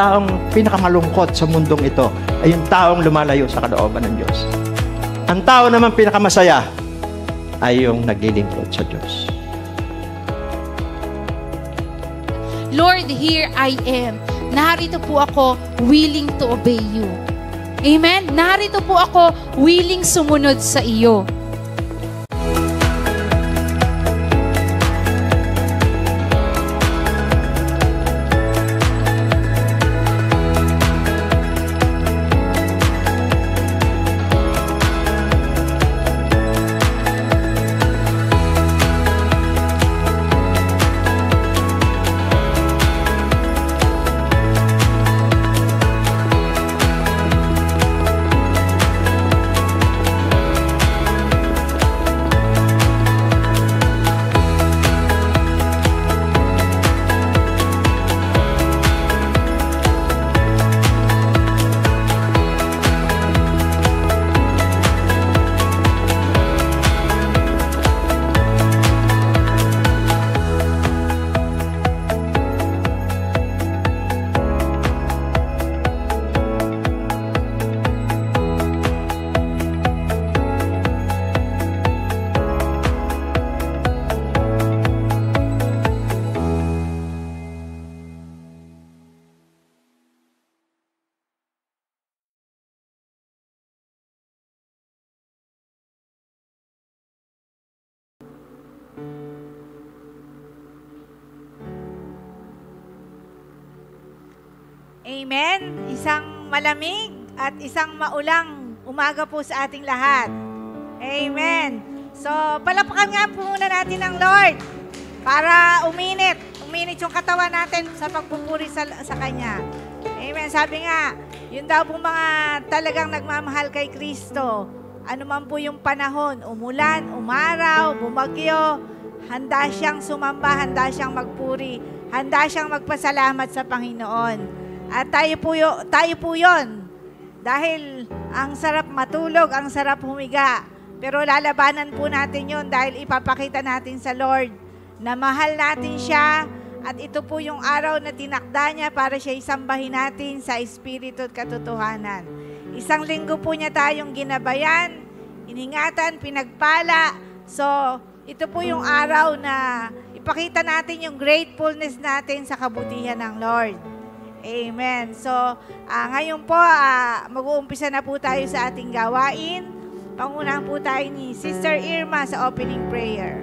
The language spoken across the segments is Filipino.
taong pinakamalungkot sa mundong ito ay yung taong lumalayo sa kalooban ng Diyos. Ang tao naman pinakamasaya ay yung naglilingkod sa Diyos. Lord, here I am. Narito po ako, willing to obey you. Amen? Narito po ako, willing sumunod sa iyo. Amen. Isang malamig at isang maulang umaga po sa ating lahat. Amen. So, palapakan nga po muna natin ang Lord para uminit yung katawan natin sa pagpupuri sa Kanya. Amen. Sabi nga, yun daw pong mga talagang nagmamahal kay Kristo. Ano man po yung panahon, umulan, umaraw, bumagyo, handa siyang sumamba, handa siyang magpuri, handa siyang magpasalamat sa Panginoon. At tayo po yun. Dahil ang sarap matulog, ang sarap humiga. Pero lalabanan po natin yun dahil ipapakita natin sa Lord na mahal natin siya. At ito po yung araw na tinakda niya para siya isambahin natin sa Espiritu at katotohanan. Isang linggo po niya tayong ginabayan, iningatan, pinagpala. So, ito po yung araw na ipakita natin yung gratefulness natin sa kabutihan ng Lord. Amen. So, ngayon po, mag-uumpisa na po tayo sa ating gawain. Pangunahan po tayo ni Sister Irma sa opening prayer.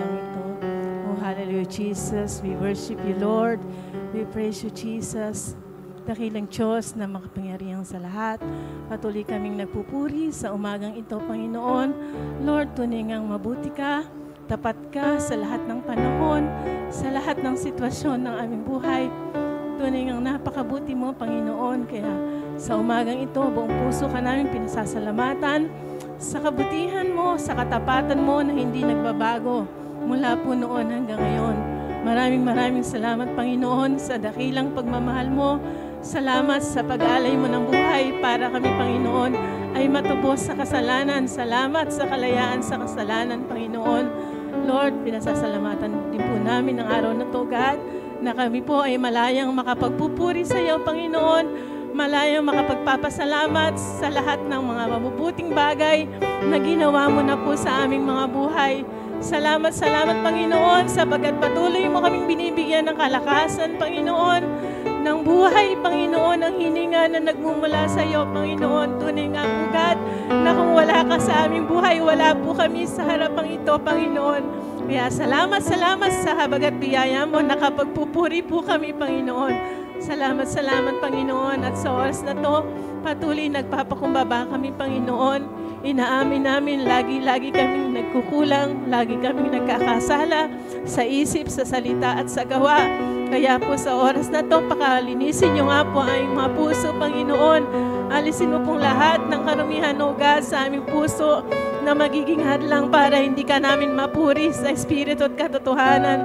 umagang ito. Oh, hallelujah, Jesus. We worship you, Lord. We praise you, Jesus. Dakilang Diyos na makapangyarihan sa lahat. Patuloy kaming nagpupuri sa umagang ito, Panginoon. Lord, tunay ngang mabuti ka, tapat ka sa lahat ng panahon, sa lahat ng sitwasyon ng aming buhay. Tunay ngang napakabuti mo, Panginoon. Kaya sa umagang ito, buong puso ka namin pinasasalamatan sa kabutihan mo, sa katapatan mo na hindi nagbabago mula po noon hanggang ngayon. Maraming salamat, Panginoon, sa dakilang pagmamahal mo. Salamat sa pag-alay mo ng buhay para kami, Panginoon, ay matubos sa kasalanan. Salamat sa kalayaan sa kasalanan, Panginoon. Lord, pinasasalamatan din po namin ang araw na to, God, na kami po ay malayang makapagpupuri sa iyo, Panginoon. Malayang makapagpapasalamat sa lahat ng mga mabubuting bagay na ginawa mo na po sa aming mga buhay. Salamat, Panginoon, sapagkat patuloy mo kaming binibigyan ng kalakasan, Panginoon, ng buhay, Panginoon, ang hininga na nagmumula sa iyo, Panginoon. Tunay nga po, God, na kung wala ka sa aming buhay, wala po kami sa harapang ito, Panginoon. Kaya salamat sa habag at biyaya mo, nakapagpupuri po kami, Panginoon. Salamat, Panginoon. At sa oras na to, patuloy nagpapakumbaba kami, Panginoon. Inaamin namin, lagi kaming nagkukulang, lagi kaming nagkakasala sa isip, sa salita at sa gawa. Kaya po sa oras na to, pakalinisin niyo nga po ang mga puso, Panginoon. Alisin mo pong lahat ng karumihan, O God, sa aming puso na magiging hadlang para hindi ka namin mapuri sa Espiritu at katotohanan.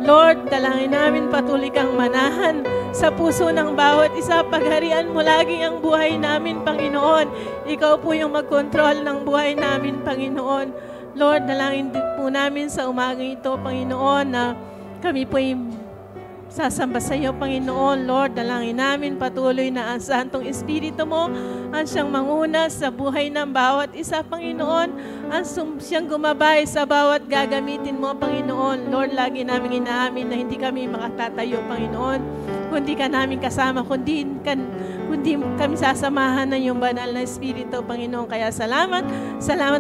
Lord, dalangin namin patuloy kang manahan sa puso ng bawat isa. Pagharian mo lagi ang buhay namin, Panginoon. Ikaw po yung mag-control ng buhay namin, Panginoon. Lord, dalangin din po namin sa umagang ito, Panginoon, na kami po ay sasamba sa iyo, Panginoon. Lord, dalangin namin patuloy na ang Santong Espiritu mo ang siyang manguna sa buhay ng bawat isa, Panginoon. Ang siyang gumabay sa bawat gagamitin mo, Panginoon. Lord, lagi namin inaamin na hindi kami makatatayo, Panginoon, kundi ka namin kasama, kundi kami sasamahan ng iyong banal na Espiritu, Panginoon. Kaya salamat,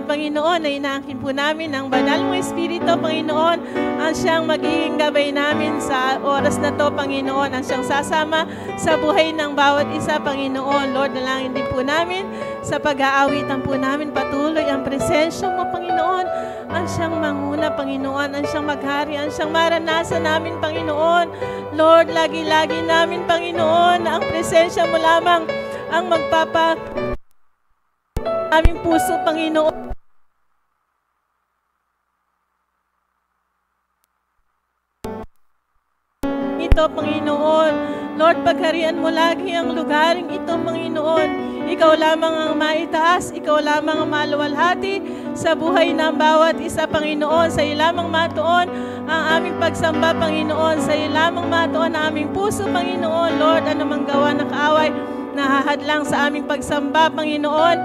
Panginoon, na inaangkin po namin ang banal mo Espiritu, Panginoon, ang siyang magiging gabay namin sa oras na to, Panginoon, ang siyang sasama sa buhay ng bawat isa, Panginoon. Lord, nalangin din po namin sa pag-aawitan po namin patuloy ang presensya mo, Panginoon, ang siyang manguna, Panginoon, ang siyang maghari, ang siyang maranasan namin, Panginoon. Lord, lagi namin, Panginoon, na ang presensya mo lamang ang magpapa aming puso, Panginoon. Ito, Panginoon. Lord, pagharian mo lagi ang lugaring ito, Panginoon. Ikaw lamang ang maitaas, ikaw lamang ang maluwalhati sa buhay ng bawat isa, Panginoon. Sa iyo lamang matuon ang aming pagsamba, Panginoon. Sa iyo lamang matuon ang aming puso, Panginoon. Lord, anumang gawa ng kaaway nahahadlang sa aming pagsamba, Panginoon,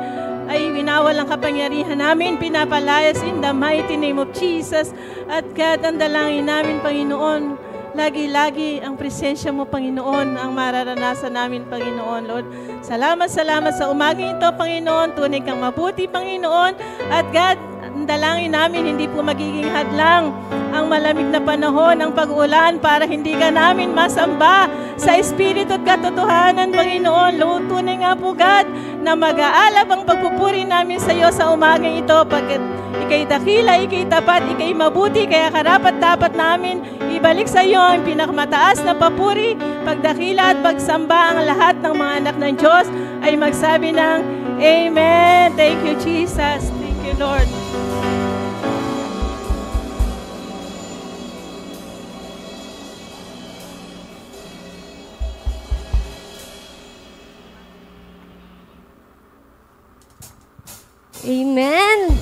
ay winawal ang kapangyarihan namin, pinapalayas in the mighty name of Jesus. At God, ang dalangin namin, Panginoon, lagi ang presensya mo, Panginoon, ang mararanasan namin, Panginoon, Lord. Salamat sa umagang ito, Panginoon. Tunay kang mabuti, Panginoon. At God, ang dalangin namin, hindi po magiging hadlang ang malamig na panahon ng pag-ulan para hindi ka namin masamba sa Espiritu at katotohanan, Panginoon. Lord, tunay nga po, God, na mag-aalab ang pagpupuri namin sa iyo sa umagang ito, pagkat ika'y dakila, ika'y tapat, ika'y mabuti, kaya karapat-dapat namin ibalik sa iyo ang pinakamataas na papuri, pagdakila at pagsamba. Ang lahat ng mga anak ng Diyos ay magsabi ng Amen. Thank you, Jesus. Thank you, Lord. Amen!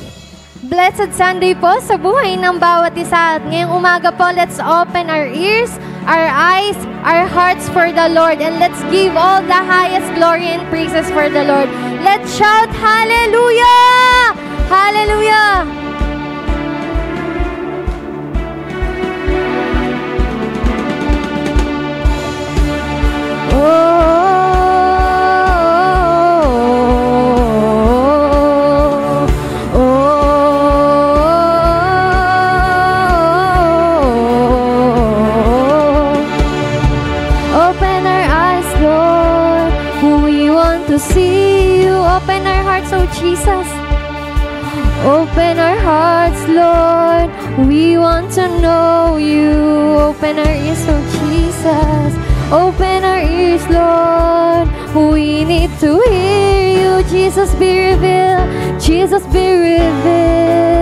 Blessed Sunday po sa buhay ng bawat isa. At ngayong umaga po, let's open our ears, our eyes, our hearts for the Lord. And let's give all the highest glory and praises for the Lord. Let's shout, Hallelujah! Hallelujah! Jesus. Open our hearts, Lord. We want to know you. Open our ears, oh Jesus. Open our ears, Lord. We need to hear you. Jesus, be revealed. Jesus, be revealed.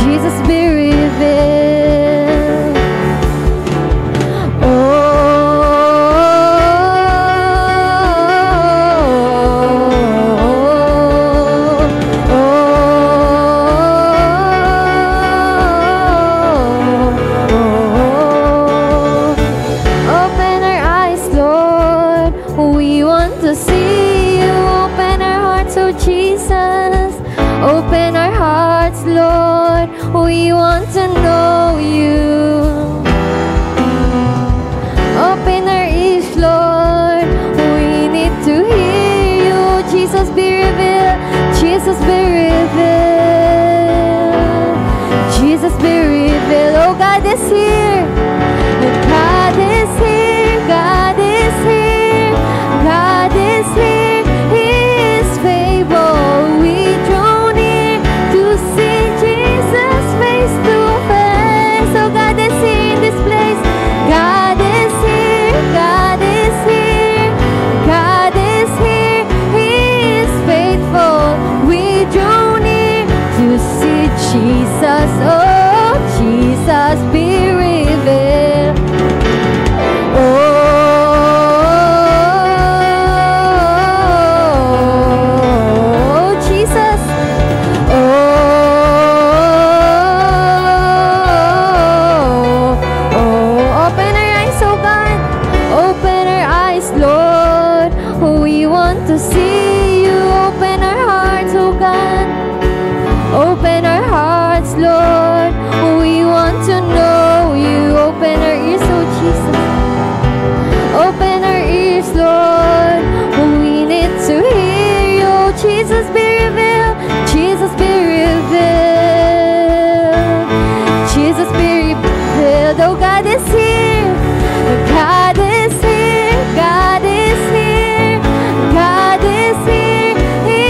Jesus, be revealed. Open our hearts, Lord. We want to know you. Open our ears, Lord. We need to hear you. Jesus, be revealed. Jesus, be revealed. Jesus, be revealed. Oh, God is here. God is here. God is here. God is here. He is faithful. We draw near to see Jesus face to face. Oh, God is here in this place. God is here. God is here. God is here. He is faithful. We draw near to see Jesus. Oh, Jesus, be revealed. Oh, Jesus. Open our eyes, oh God. Open our eyes, Lord. We want to see you. Open our hearts, oh God. Open our hearts, Lord. We want to know you. Open our ears, oh Jesus. Open our ears, Lord. We need to hear you. Jesus, be revealed. Jesus, be revealed. Jesus, be revealed. Oh, God is here. God is here. God is here. God is here. He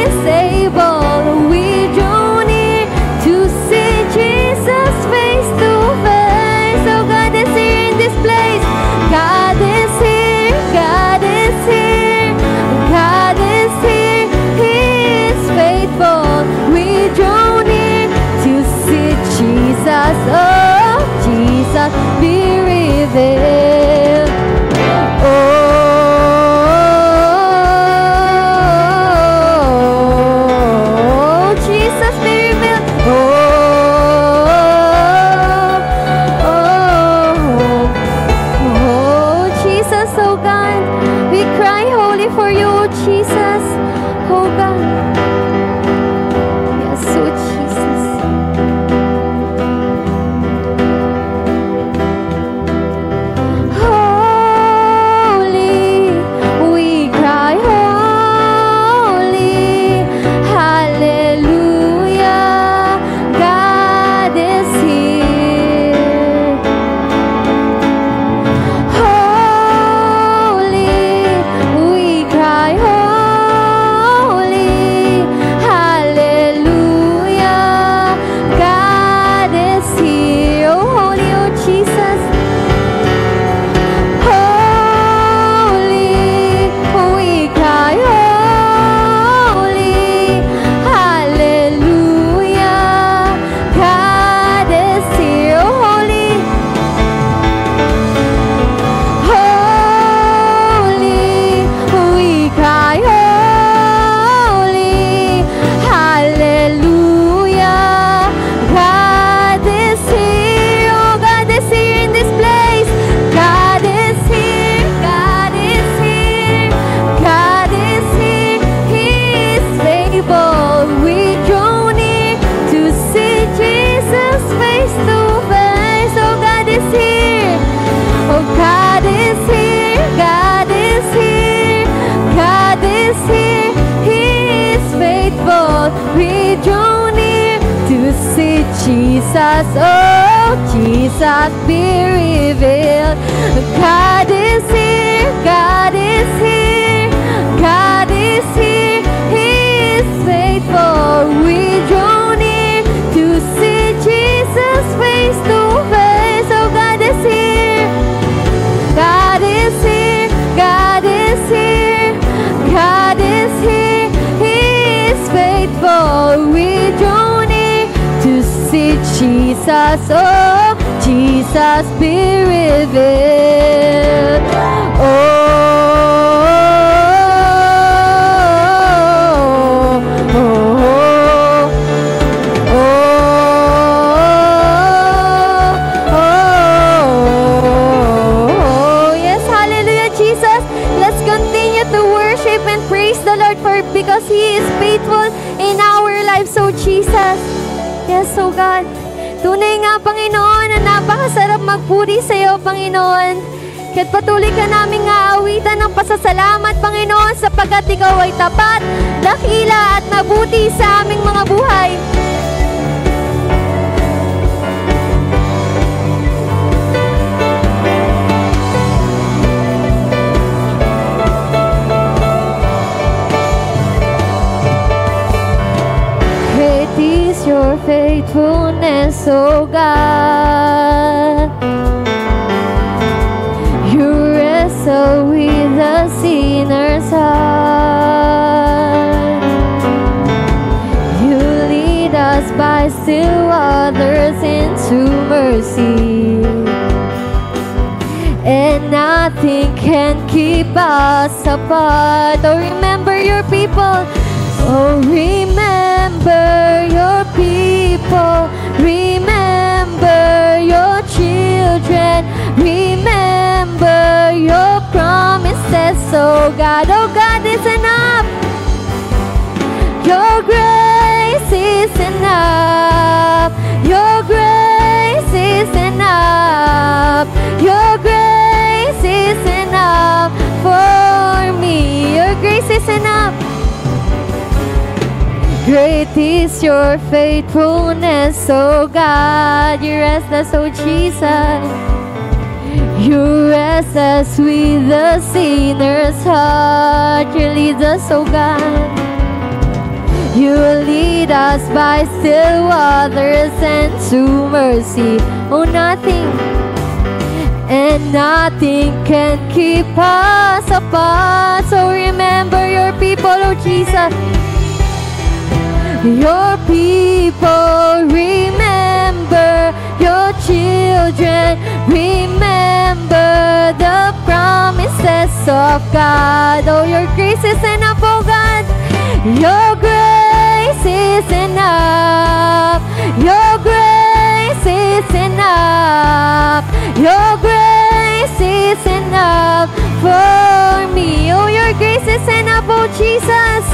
is able. We draw near to see Jesus face to face. Oh, God is here in this place. God is here. God is here. God is here. He is faithful. We draw near to see Jesus. Oh, Jesus, be revealed. Oh, Jesus, be revealed. Oh, Jesus, oh God, we cry holy for you, oh Jesus, oh God. Yes, oh Jesus. Holy, we cry holy, hallelujah, God is here. Holy, we cry holy, hallelujah, God is here. Oh, holy, oh Jesus. Holy, we cry holy, hallelujah, God is here. Oh, holy, holy, we cry holy, hallelujah, God is here. Oh, God is here in this place. God is here. God is here. God is here. He is faithful. We draw near to see Jesus face to face. Oh, God is here. Oh, God is here. God is here. God is here. He is faithful. We draw near to see Jesus. Oh, Jesus, be revealed. God is here. God is here. God is here. He faithful. We draw near to see Jesus face to face. Oh, God is here. God is here. God is here. God is here. He is faithful. We draw near to see Jesus. Oh, Jesus be revealed. Because He is faithful in our lives, so Jesus. Yes, so God. Tunay nga, Panginoon, na napakasarap magpuri sa iyo, Panginoon. Kaya't patuloy ka naming aawitan ng pasasalamat, Panginoon, sapagkat Ikaw ay tapat, dakila at mabuti sa aming mga buhay. Is your faithfulness, oh God. You wrestle with the sinner's heart. You lead us by still waters into mercy, and nothing can keep us apart. Oh, remember your people. Oh, remember your people, remember your children, remember your promises, oh God is enough. Your grace is enough. Your grace is enough. Your grace is enough for me. Your grace is enough. Great is your faithfulness, oh God. You rest us, oh Jesus. You rest us with the sinner's heart. You lead us, oh God. You lead us by still waters and to mercy. Oh, nothing and nothing can keep us apart. So remember your people, oh Jesus. Your people, remember your children, remember the promises of God. Oh, your grace is enough, oh God. Your grace is enough. Your grace is enough. Your grace is enough for me. Oh, your grace is enough, oh Jesus.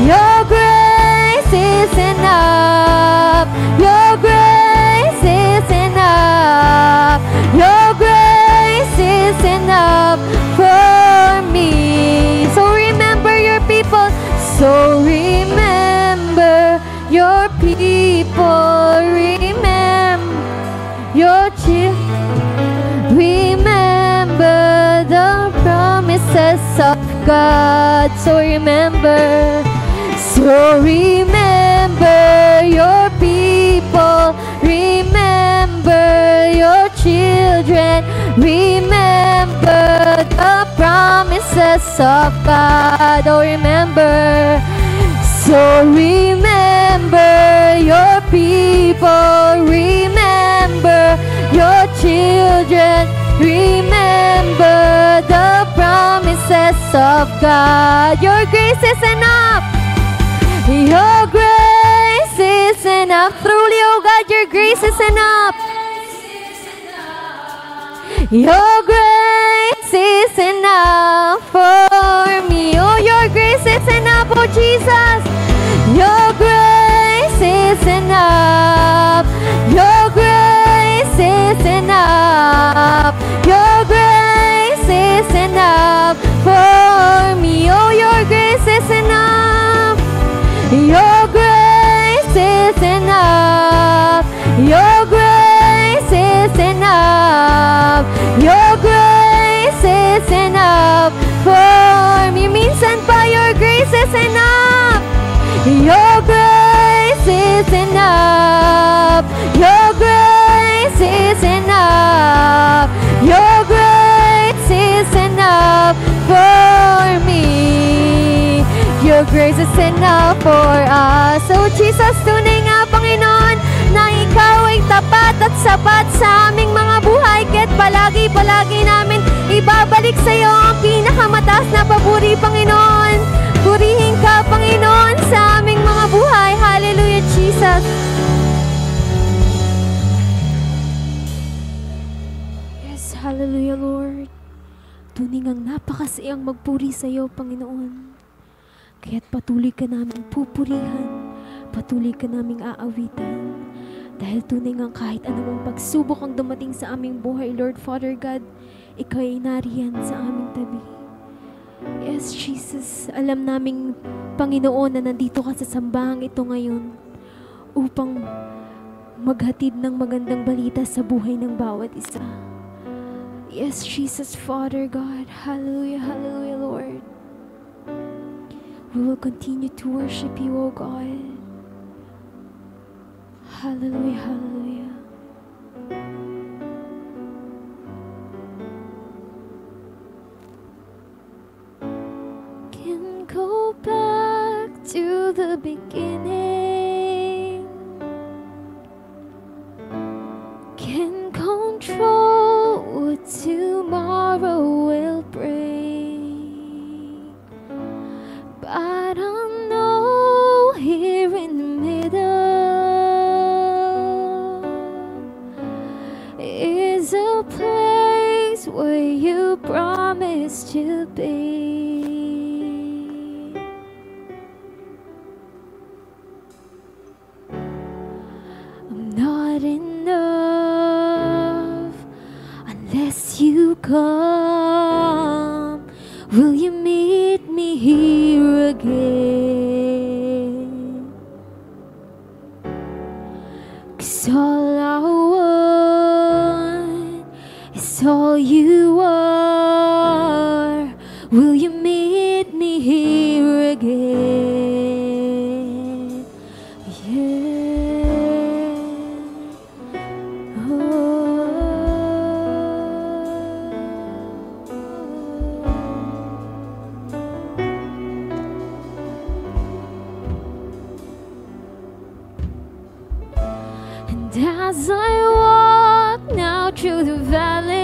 Your grace is enough. Your grace is enough. Your grace is enough for me. So remember your people. So remember your people. Remember your children. Remember the promises of God. So remember. So remember your people, remember your children, remember the promises of God. Oh, remember. So remember your people, remember your children, remember the promises of God. Your grace is enough. Your grace is enough. Truly, oh God, your grace is enough. Your grace is enough for me. Oh, your grace is enough, oh Jesus. Your grace is enough. Your grace is enough. Your grace is enough for me. Oh, your grace is enough. Your grace is enough. Your grace is enough. Your grace enough for us. So Jesus, tunay nga Panginoon na Ikaw ay tapat at sapat sa aming mga buhay. Kaya't palagi namin ibabalik sa iyo ang pinakamataas na papuri, Panginoon. Purihin ka, Panginoon, sa aming mga buhay. Hallelujah, Jesus. Yes, hallelujah, Lord. Tunay ngang napakasayang magpuri sa iyo, Panginoon. Kaya't patuloy ka namin pupurihan, patuloy ka naming aawitan. Dahil tunay ngang kahit anumang pagsubok ang dumating sa aming buhay, Lord Father God, Ikaw ay nariyan sa aming tabi. Yes, Jesus, alam naming, Panginoon, na nandito ka sa sambahang ito ngayon upang maghatid ng magandang balita sa buhay ng bawat isa. Yes, Jesus, Father God, hallelujah, hallelujah, Lord. We will continue to worship you, O God. Hallelujah, hallelujah. Can go back to the beginning. Can control what tomorrow will bring. But I know here in the middle is a place where you promised to be. I'm not enough unless you come. Will you meet me here again? 'Cause all I want is all you are. Will you meet me here again? Yeah. Oh. And as I walk now through the valley,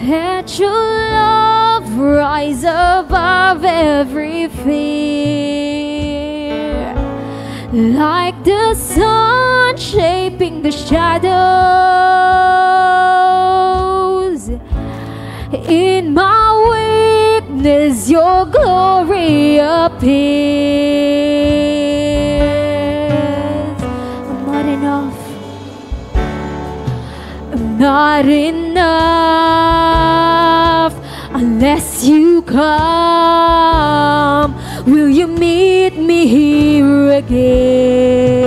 let your love rise above every fear, like the sun shaping the shadows. In my weakness, your glory appears. I'm not enough. I'm not enough unless you come. Will you meet me here again?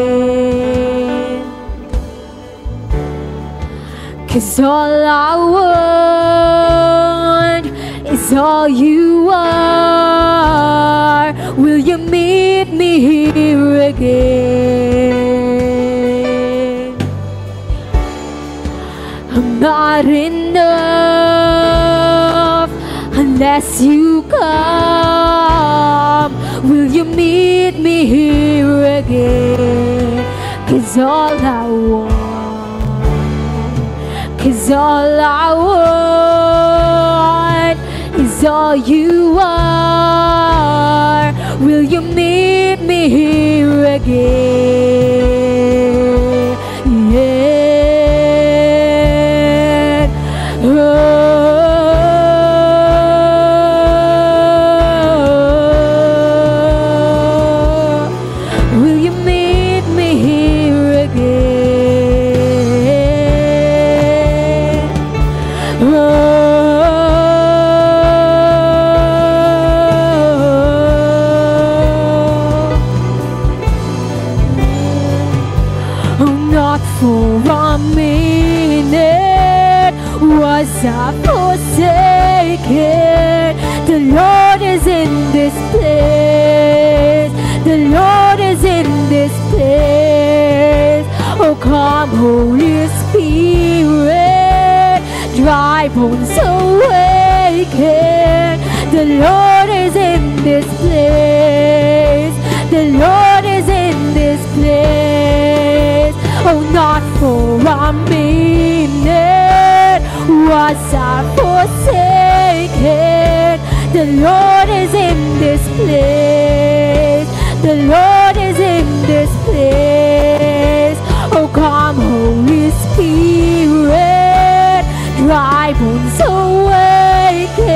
'Cause all I want is all you are. Will you meet me here again? I'm not enough unless you come. Will you meet me here again? 'Cause all I want, 'cause all I want is all you are. Will you meet me here again? Yeah. Oh. Will you meet me here again? Not for a minute was I forsaken. The Lord is in this place. The Lord is in this place. Oh, come, Holy Spirit, dry bones awaken. The Lord is in this place. The Lord is in this place. Oh, not for a minute was I forsaken. The Lord is in this place. The Lord is in this place. Oh, come, Holy Spirit, dry bones awaken.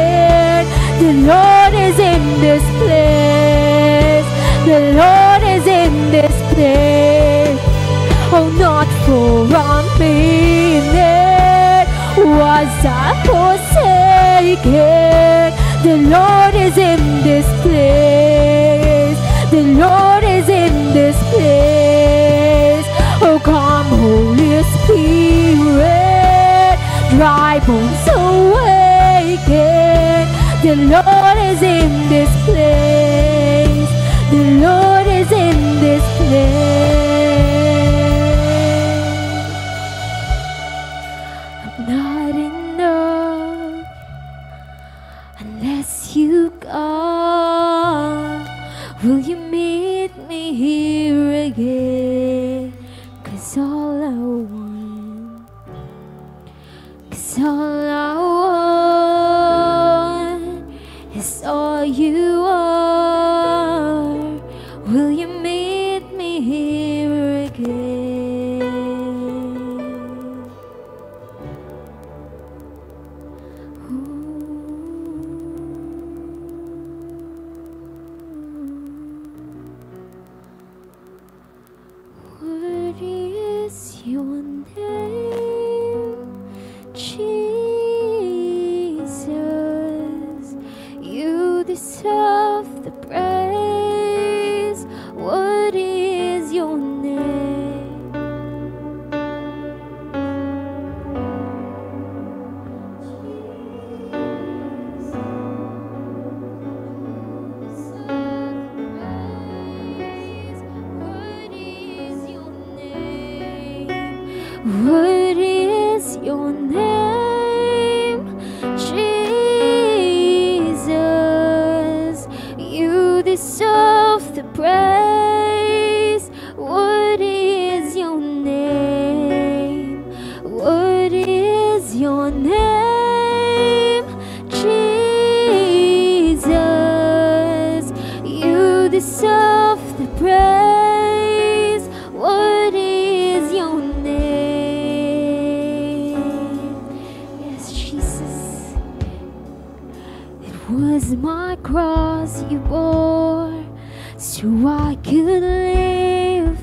The Lord is in this place. The Lord is in this place. Oh, not for a minute was I forsaken. The Lord is in this place. The Lord is in this place. Oh, come, Holy Spirit, dry bones awaken. The Lord is in this place. The Lord is in this place. I'm not enough unless you come. Will you meet me here again? 'Cause all I want, 'cause all I want is all you are. Will you meet me here again? What is your name, Jesus? You deserve the praise. What is your name? What is your name, Jesus? You deserve the praise. What is your name? What is your name, Jesus? You deserve the praise. What is your name? Yes, Jesus. It was my cross you bore, so I could live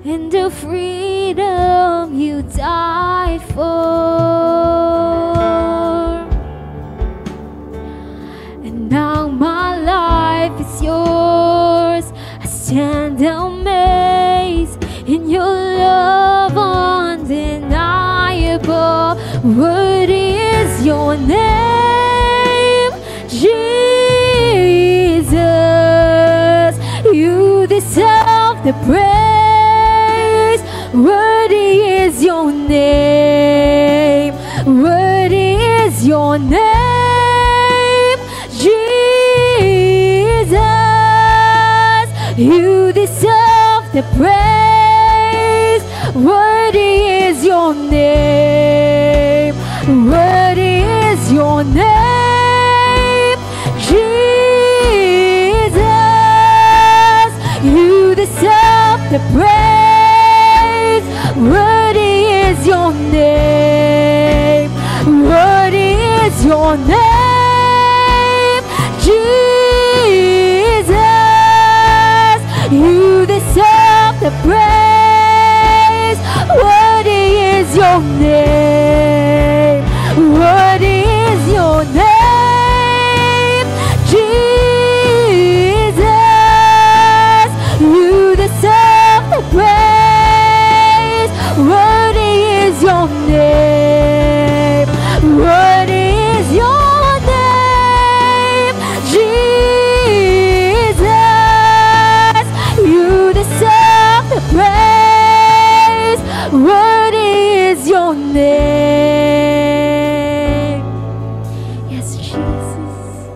in the freedom you died for. And now my life is yours. I stand amazed in your love undeniable. What is your name, Jesus? You deserve the praise. Worthy is your name. Worthy is your name, Jesus. You deserve the praise. Worthy is your name. Worthy is your name, Jesus. You deserve the praise. Worthy is your name. Worthy is your name, Jesus. You deserve the praise. Worthy is your name. Worthy is your name, Jesus. You deserve the praise. Worthy is your name. Worthy is your name, Jesus. You deserve the praise. Worthy is your name. Yes, Jesus.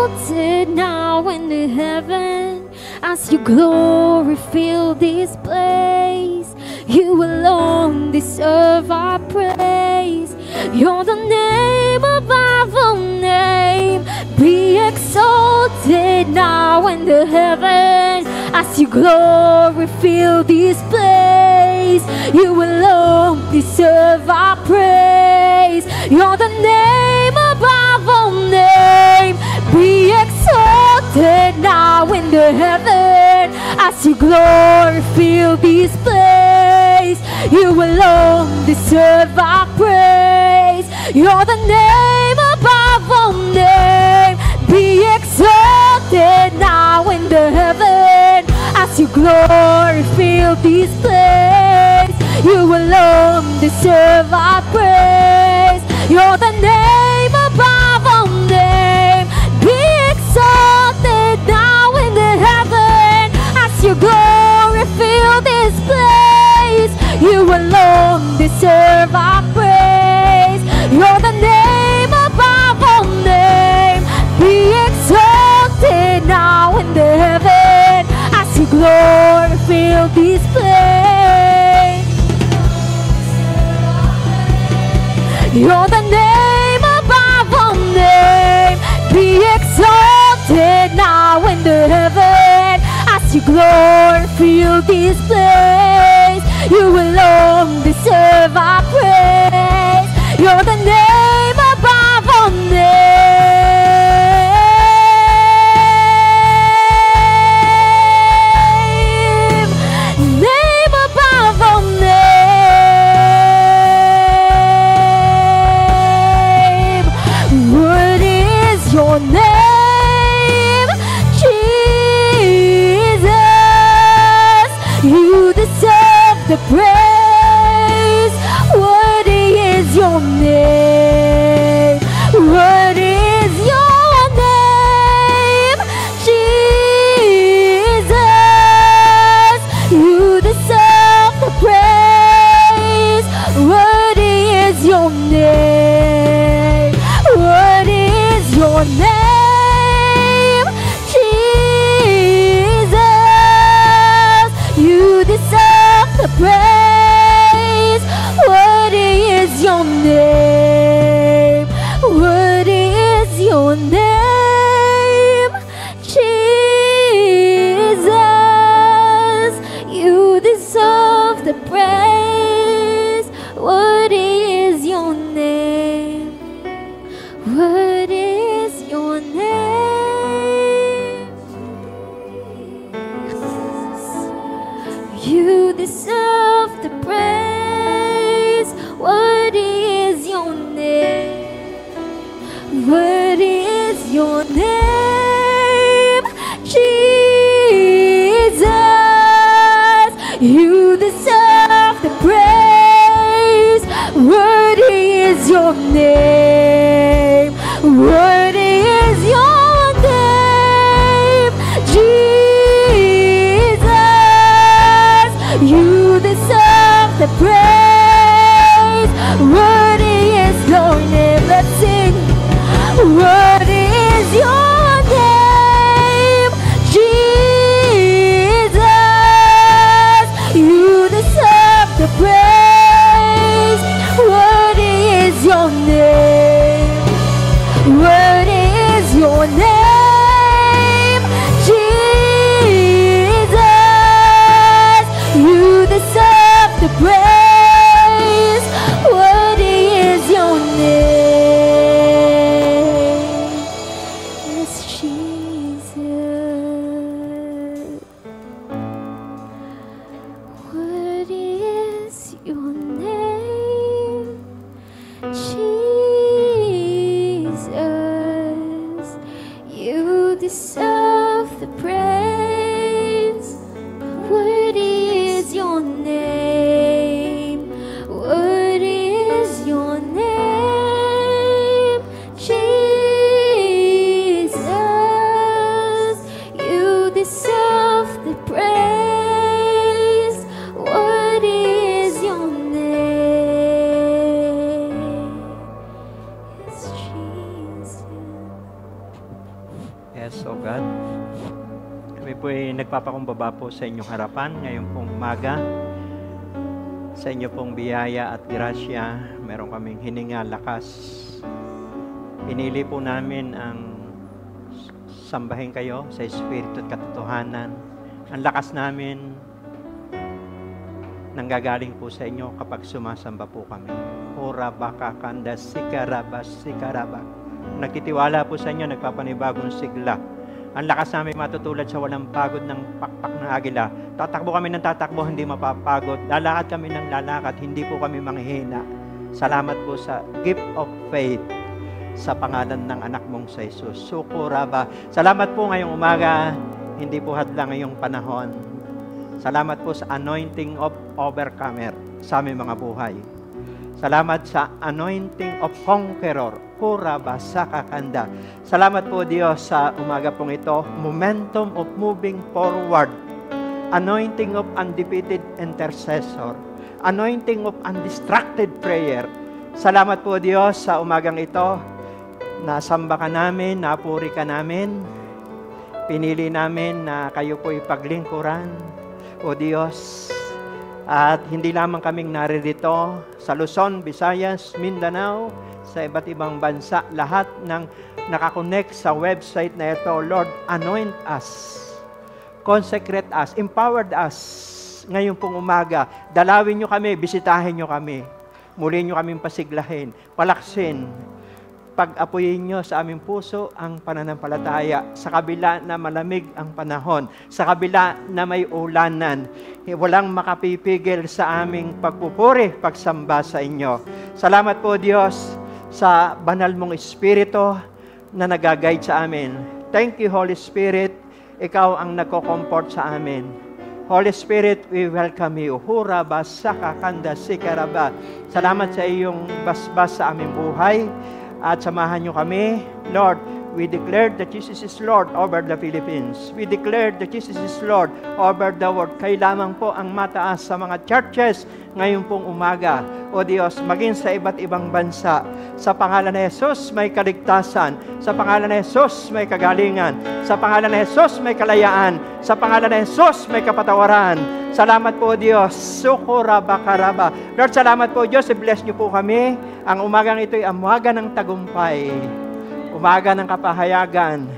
exalted now in the heaven as your glory fill this place. You alone deserve our praise. You're the name above all name. Be exalted now in the heaven as your glory fill this place. You alone deserve our praise. You're the name above all name. Be exalted now in the heaven as your glory fill this place. You alone deserve our praise. You're the name above all name. Be exalted now in the heaven as your glory fill this place. You alone deserve our praise. You're the name above all name. Be exalted now in the heaven as your glory fill this place. You alone deserve our praise. You're the name above all name. Be exalted now in the heaven as your glory fill this place. You're the name above all name. Be exalted now in the heaven as your glory fill this place. You alone deserve our praise. You're the name above all name. Name above all name. What is your name? Jesus. You deserve the praise. Worthy is your name. Worthy is your name, Jesus. You deserve the praise. Worthy is your name. Worthy is your name, Jesus. You deserve the praise. Worthy is your name. Worthy is your name, Jesus. You deserve the praise. Worthy is your name. Worthy is your name. You deserve the praise. Worthy is your name. Worthy is your name, Jesus. You deserve the praise. Worthy is your name. Worthy is your name, Jesus. You deserve the praise. Worthy is your name. Let's sing. Worthy is your name, Jesus. You deserve the praise. Worthy is your name. Worthy is your name, Jesus. You deserve the praise. Worthy is your name. Yes, Jesus. Worthy is your name, Jesus. You deserve the praise. Worthy is your name. nagpapakumbaba po sa inyong harapan ngayong pong umaga. Sa inyo pong biyaya at grasya, meron kaming hininga, lakas. Pinili po namin ang sambahin kayo sa Espiritu at katotohanan. Ang lakas namin nanggagaling po sa inyo kapag sumasamba po kami. Ora baka kanda sikaraba sikaraba. Nagtitiwala po sa inyo, nagpapanibagong sigla. Ang lakas namin matutulad sa walang pagod ng pakpak ng agila. Tatakbo kami ng tatakbo, hindi mapapagod. Lalakad kami ng lalakad, hindi po kami manghihina. Salamat po sa gift of faith sa pangalan ng anak mong sa Jesus. Sukuraba. Salamat po ngayong umaga, hindi po hadlang ngayong panahon. Salamat po sa anointing of overcomer sa aming mga buhay. Salamat sa anointing of conqueror. Kuraba sa kakanda. Salamat po Diyos sa umaga pong ito. Momentum of moving forward. Anointing of undefeated intercessor. Anointing of undistracted prayer. Salamat po Diyos sa umagang ito. Nasamba ka namin, napuri ka namin. Pinili namin na kayo po'y paglingkuran. O Diyos, at hindi lamang kaming naririto sa Luzon, Visayas, Mindanao, sa iba't ibang bansa, lahat ng nakakonect sa website na ito, Lord, anoint us, consecrate us, empowered us ngayon pong umaga. Dalawin nyo kami, bisitahin nyo kami, muli nyo kaming pasiglahin, palaksin, pag-apuyin nyo sa aming puso ang pananampalataya sa kabila na malamig ang panahon, sa kabila na may ulanan, walang makapipigil sa aming pagpupuri, pagsamba sa inyo. Salamat po Diyos sa banal mong Espiritu na nag-guide sa amin. Thank you Holy Spirit, ikaw ang nagko-comfort sa amin. Holy Spirit, we welcome you. Huraba sakakanda sikaraba. Salamat sa iyong basbas sa aming buhay. At samahan nyo kami. Lord, we declare that Jesus is Lord over the Philippines. We declare that Jesus is Lord over the world. Kayo lamang po ang mataas sa mga churches ngayon pong umaga. O Diyos, maging sa iba't ibang bansa. Sa pangalan ni Jesus, may kaligtasan. Sa pangalan ni Jesus, may kagalingan. Sa pangalan ni Jesus, may kalayaan. Sa pangalan ni Jesus, may kapatawaran. Salamat po Diyos. Sukuraba karaba. Lord, salamat po Diyos. I-bless niyo po kami. Ang umagang ito ay umaga ng tagumpay. Umaga ng kapahayagan.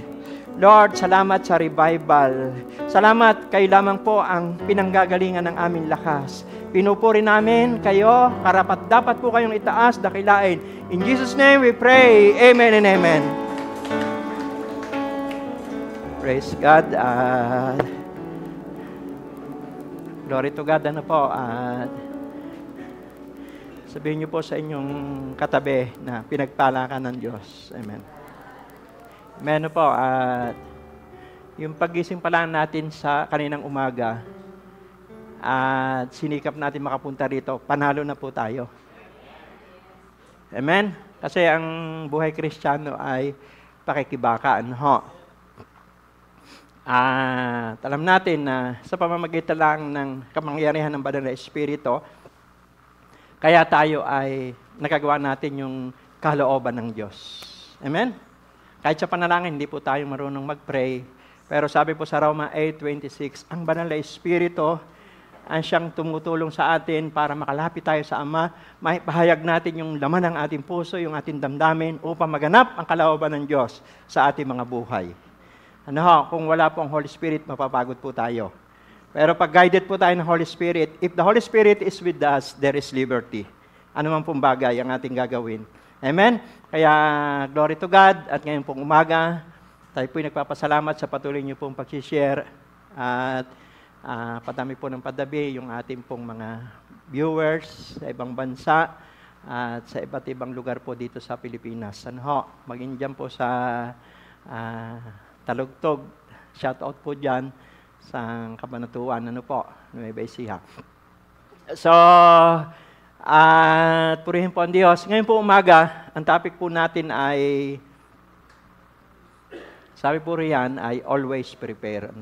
Lord, salamat sa revival. Salamat, kayo lamang po ang pinanggagalingan ng aming lakas. Pinupuri namin kayo, karapat dapat po kayong itaas, dakilain. In Jesus' name we pray. Amen and amen. Praise God. Glory to God. Ano po? Sabihin niyo po sa inyong katabi na pinagpala ka ng Diyos. Amen. Amen po. Yung pagising pa lang natin sa kaninang umaga, at sinikap natin makapunta rito, panalo na po tayo. Amen? Kasi ang buhay Kristiyano ay pakikibaka. Alam natin na sa pamamagitan lang ng kapangyarihan ng Banal na Espiritu, kaya tayo ay nagagawa natin yung kalooban ng Diyos. Amen? Kahit sa panalangin, hindi po tayo marunong mag-pray. Pero sabi po sa Roma 8:26, ang Banal na Espiritu ang siyang tumutulong sa atin para makalapit tayo sa Ama, maipahayag natin yung laman ng ating puso, yung ating damdamin, upang maganap ang kalooban ng Diyos sa ating mga buhay. Kung wala po ang Holy Spirit, mapapagod po tayo. Pero pag guided po tayo ng Holy Spirit, if the Holy Spirit is with us, there is liberty. Ano man pong bagay ang ating gagawin. Amen? Kaya, glory to God. At ngayon pong umaga, tayo po'y nagpapasalamat sa patuloy niyo pong pag-share. At padami po ng padabi yung ating pong mga viewers sa ibang bansa at sa iba't ibang lugar po dito sa Pilipinas. Maging dyan po sa Talugtog. Shout out po dyan sa Kabanatuan, Nueva Ecija. So, purihin po ang Diyos. Ngayon po umaga, ang topic po natin ay, sabi po riyan, ay always prepare.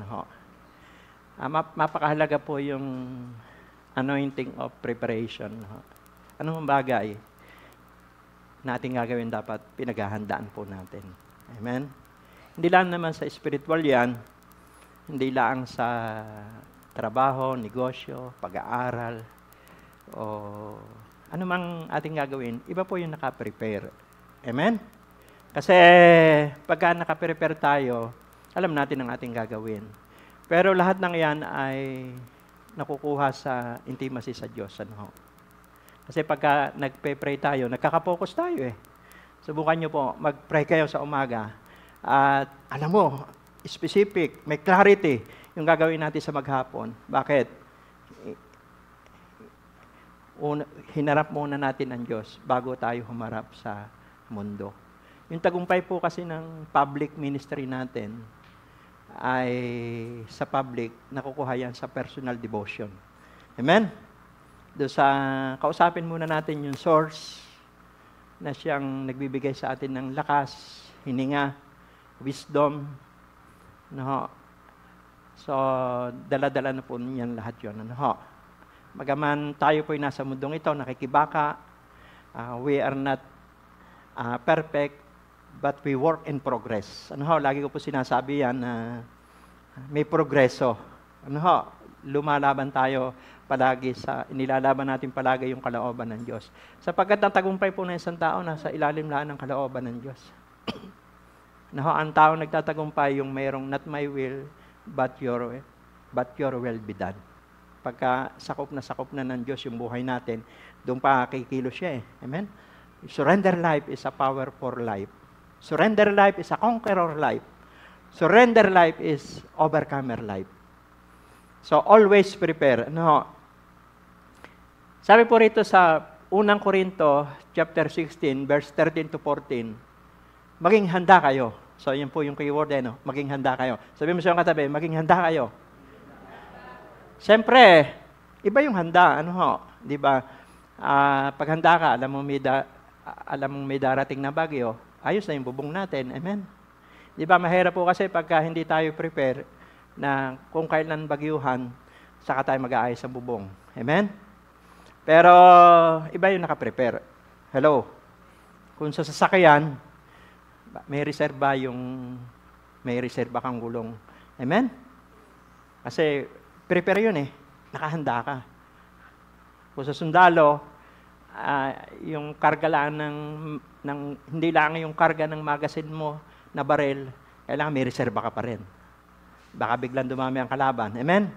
Mapakahalaga po yung anointing of preparation. Anong bagay na ating gagawin dapat pinaghahandaan po natin. Amen? Hindi lang naman sa spiritual yan, Hindi lang sa trabaho, negosyo, pag-aaral, o ano mang ating gagawin, iba po yung nakaprepare. Amen? Kasi pagka nakaprepare tayo, alam natin ang ating gagawin. Pero lahat ng yan ay nakukuha sa intimacy sa Diyos. Ano? Kasi pagka nagpe-pray tayo, nagkaka-focus tayo eh. Subukan nyo po, mag-pray kayo sa umaga. At alam mo, specific, may clarity yung gagawin natin sa maghapon. Bakit? Hinarap muna natin ang Diyos bago tayo humarap sa mundo. Yung tagumpay po kasi ng public ministry natin ay sa public, nakukuha yan sa personal devotion. Amen? Doon sa, kausapin muna natin yung source na siyang nagbibigay sa atin ng lakas, hininga, wisdom. No? So, dala-dala na po niyan lahat yun. Ano? Magaman tayo po'y nasa mundong ito, nakikibaka, we are not perfect, but we work in progress. Ano ho, lagi ko po sinasabi yan na may progreso. Ano ho, lumalaban tayo palagi nilalaban natin palagi yung kalooban ng Diyos. Sapagkat ang tagumpay po ng isang tao, nasa ilalim lang ng kalooban ng Diyos. Ano ho, ang tao nagtatagumpay yung mayroong not my will, but your will be done. Pagka sakop na ng Diyos yung buhay natin, doon pa kikilos siya eh. Amen? Surrender life is a power for life. Surrender life is a conqueror life. Surrender life is overcomer life. So, always prepare. No. Sabi po rito sa 1 Corinto, chapter 16, verse 13 to 14, maging handa kayo. So, yun po yung keyword eh, no? Maging handa kayo. Sabi mo sa iyong katabi, maging handa kayo. Siyempre, iba yung handa. Ano ho? Di ba? Pag handa ka, alam mong may darating na bagyo, ayos na yung bubong natin. Amen? Di ba, mahirap po kasi pagka hindi tayo prepare na kung kailan bagyuhan, saka tayo mag-aayos ang bubong. Amen? Pero, iba yung nakaprepare. Hello? Kung sa sasakyan, may reserba kang gulong. Amen? Kasi, prepare yun eh. Nakahanda ka. Kung sa sundalo, yung karga lang hindi lang yung karga ng magasin mo na baril, kailangan may reserba ka pa rin. Baka biglang dumami ang kalaban. Amen?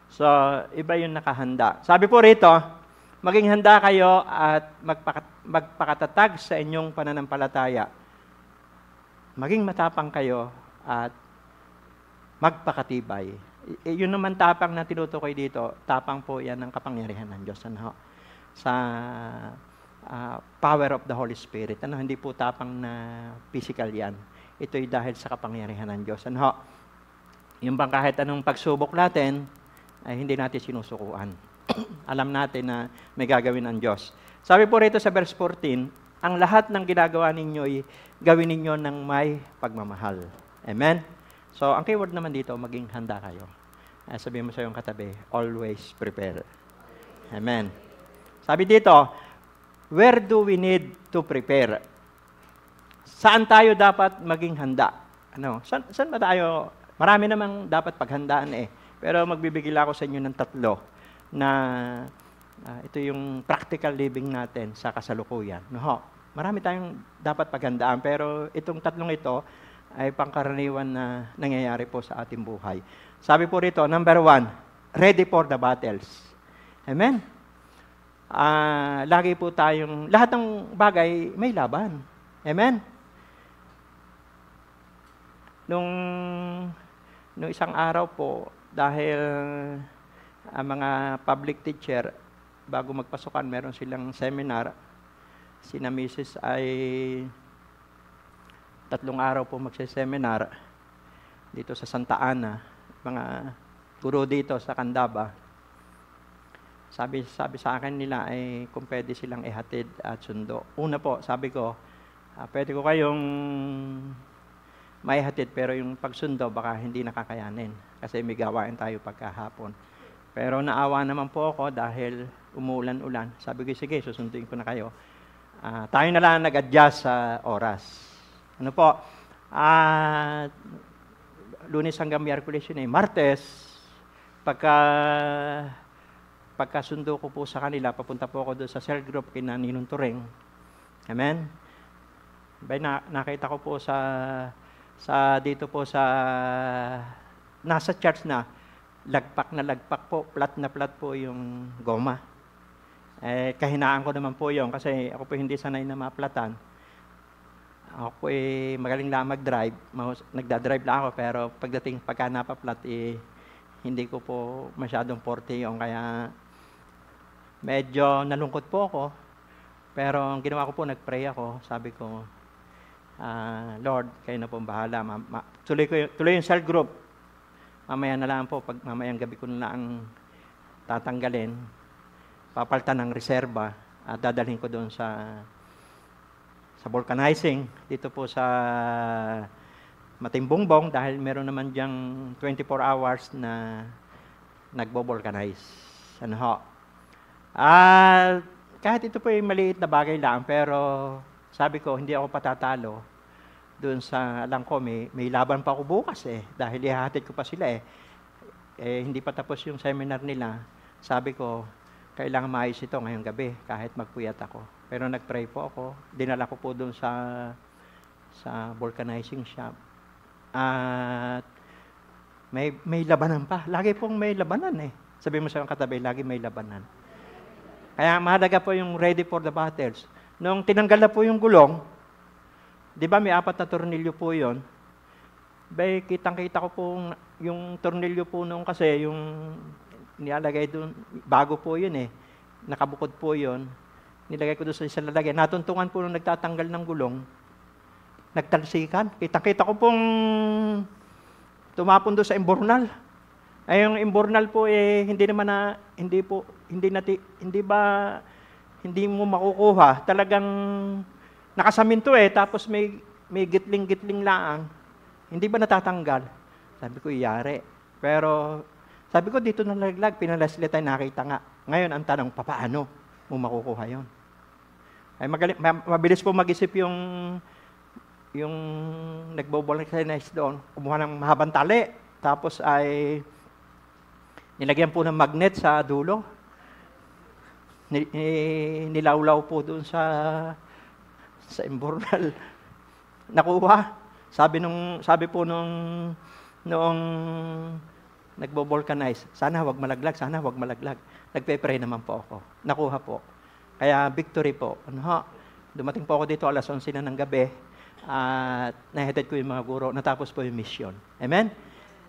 So, iba yung nakahanda. Sabi po rito, maging handa kayo at magpakatatag sa inyong pananampalataya. Maging matapang kayo at magpakatibay. Yun naman tapang na tinutukoy dito, tapang po yan ng kapangyarihan ng Diyos. Ano? Sa power of the Holy Spirit. Ano, hindi po tapang na physical yan. Ito'y dahil sa kapangyarihan ng Diyos. Ano, yung bang kahit anong pagsubok natin, ay hindi natin sinusukuan. Alam natin na may gagawin ang Diyos. Sabi po rito sa verse 14, ang lahat ng ginagawa ninyo ay gawin ninyo ng may pagmamahal. Amen? So, ang keyword naman dito, maging handa kayo. Sabihin mo sa iyong katabi, always prepare. Amen. Sabi dito, where do we need to prepare? Saan tayo dapat maging handa? Ano? Saan ba tayo? Marami namang dapat paghandaan eh. Pero magbibigay ako sa inyo ng 3 na ito yung practical living natin sa kasalukuyan. No? Marami tayong dapat paghandaan, pero itong 3 ito ay pangkaraniwan na nangyayari po sa ating buhay. Sabi po rito, number 1, ready for the battles. Amen? Lagi po tayong, lahat ng bagay may laban. Amen? Nung isang araw po, dahil ang mga public teacher, bago magpasukan, meron silang seminar. Sina Mrs. ay 3 araw po magse-seminar dito sa Santa Ana. Mga guro dito sa Candaba. Sabi sa akin nila ay kung pwede silang ihatid at sundo. Una po, sabi ko, pwede ko kayong maihatid pero yung pagsundo baka hindi nakakayanin kasi may gawain tayo pagkahapon. Pero naawa naman po ako dahil umuulan-ulan. Sabi ko, sige, susunduin ko na kayo. Tayo na lang nag-adjust sa oras. Ano po? Lunes hanggang Miyerkules yun eh. Martes, pagkasundo ko po sa kanila, papunta po ako doon sa cell group kina Ninong Turing. Amen? Nakita ko po dito po sa nasa church na lagpak po, plat na plat po yung goma. Kahinaan ko naman po yun kasi ako po hindi sanay na maplatan. Ako po magaling lang mag-drive. Nagda-drive lang ako pero pagka napaplat hindi ko po masyadong forte yun. Kaya medyo nalungkot po ako. Pero ang ginawa ko po, nag-pray ako. Sabi ko, Lord, kayo na po bahala. Tuloy yung cell group. Mamaya na lang po, pag mamayang gabi ko na lang tatanggalin, papalitan ng reserba at dadalhin ko doon sa vulcanizing dito po sa Matimbongbong dahil meron naman diyang 24 hours na nagbo-vulcanize. Ano ho? Kahit ito po yung maliit na bagay lang, pero sabi ko, hindi ako patatalo doon sa, alam ko, may laban pa ako bukas dahil ihahatid ko pa sila hindi pa tapos yung seminar nila. Sabi ko, kailangan maayos ito ngayong gabi, kahit magpuyat ako. Pero nag-pray po ako, dinala ko po doon sa vulcanizing shop. At may labanan pa. Lagi pong may labanan Sabi mo sa katabi, lagi may labanan. Kaya mahalaga po yung ready for the battles. Nung tinanggal na po yung gulong, di ba may 4 na tornilyo po yun? Kitang-kita ko po yung tornilyo po nung kasi yung nilalagay doon, bago po yun nakabukod po yun. Nilagay ko doon sa isang lalagay. Natuntungan po nung nagtatanggal ng gulong, nagtalsikan. Kitang-kita ko pong tumapon doon sa imbornal. Yung imbornal po hindi mo makukuha. Talagang nakasaminto tapos may gitling-gitling laang. Hindi ba natatanggal? Sabi ko, iyari. Pero sabi ko, dito nalaglag, pinalasli tayo, nakita nga. Ngayon, ang tanong, papaano mo makukuha yon? Mabilis po mag-isip yung nagbo-vulcanize doon. Kumuha ng mahabang tali. Tapos ay nilagyan po ng magnet sa dulo. Nilawlaw po doon sa imbornal. Nakuha. Sabi po noong nagbo-vulcanize, sana wag malaglag, sana wag malaglag. Nagpe-pray naman po ako. Nakuha po. Kaya victory po. Dumating po ako dito alas 11 na ng gabi at nahatid ko yung mga guro. Natapos po yung mission. Amen?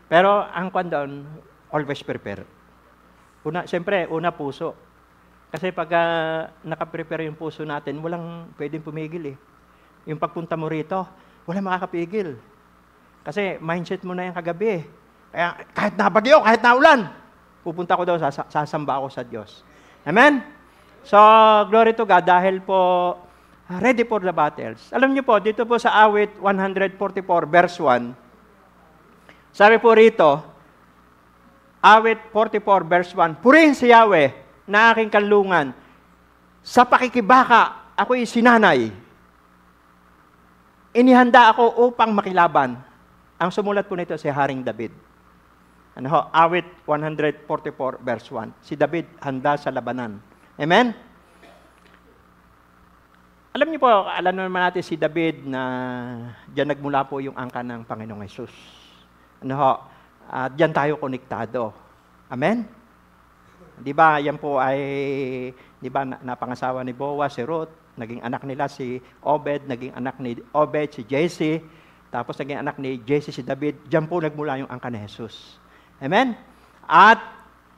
Pero ang kwan doon, always prepare. Siyempre, puso. Kasi pag nakaprepare yung puso natin, walang pwedeng pumigil Yung pagpunta mo rito, walang makakapigil. Kasi mindset mo na yung kagabi. Kaya kahit nabagyo, kahit naulan, pupunta ko daw, sasamba ako sa Diyos. Amen? So, glory to God, dahil po ready for the battles. Alam niyo po, dito po sa awit 144, verse 1, sabi po rito, awit 44, verse 1, purihin si Yahweh na aking kanlungan. Sa pakikibaka, ako'y sinanay. Inihanda ako upang makilaban. Ang sumulat po nito si Haring David. Awit 144, verse 1. Si David handa sa labanan. Amen? Alam niyo po, alam naman natin si David na diyan nagmula po yung angka ng Panginoong Hesus. Diyan tayo konektado. Amen? Di ba, yan po ay, di ba, napangasawa ni Boaz, si Ruth, naging anak nila si Obed, naging anak ni Obed, si Jesse, tapos naging anak ni Jesse, si David. Diyan po nagmula yung angka ni Jesus. Amen? At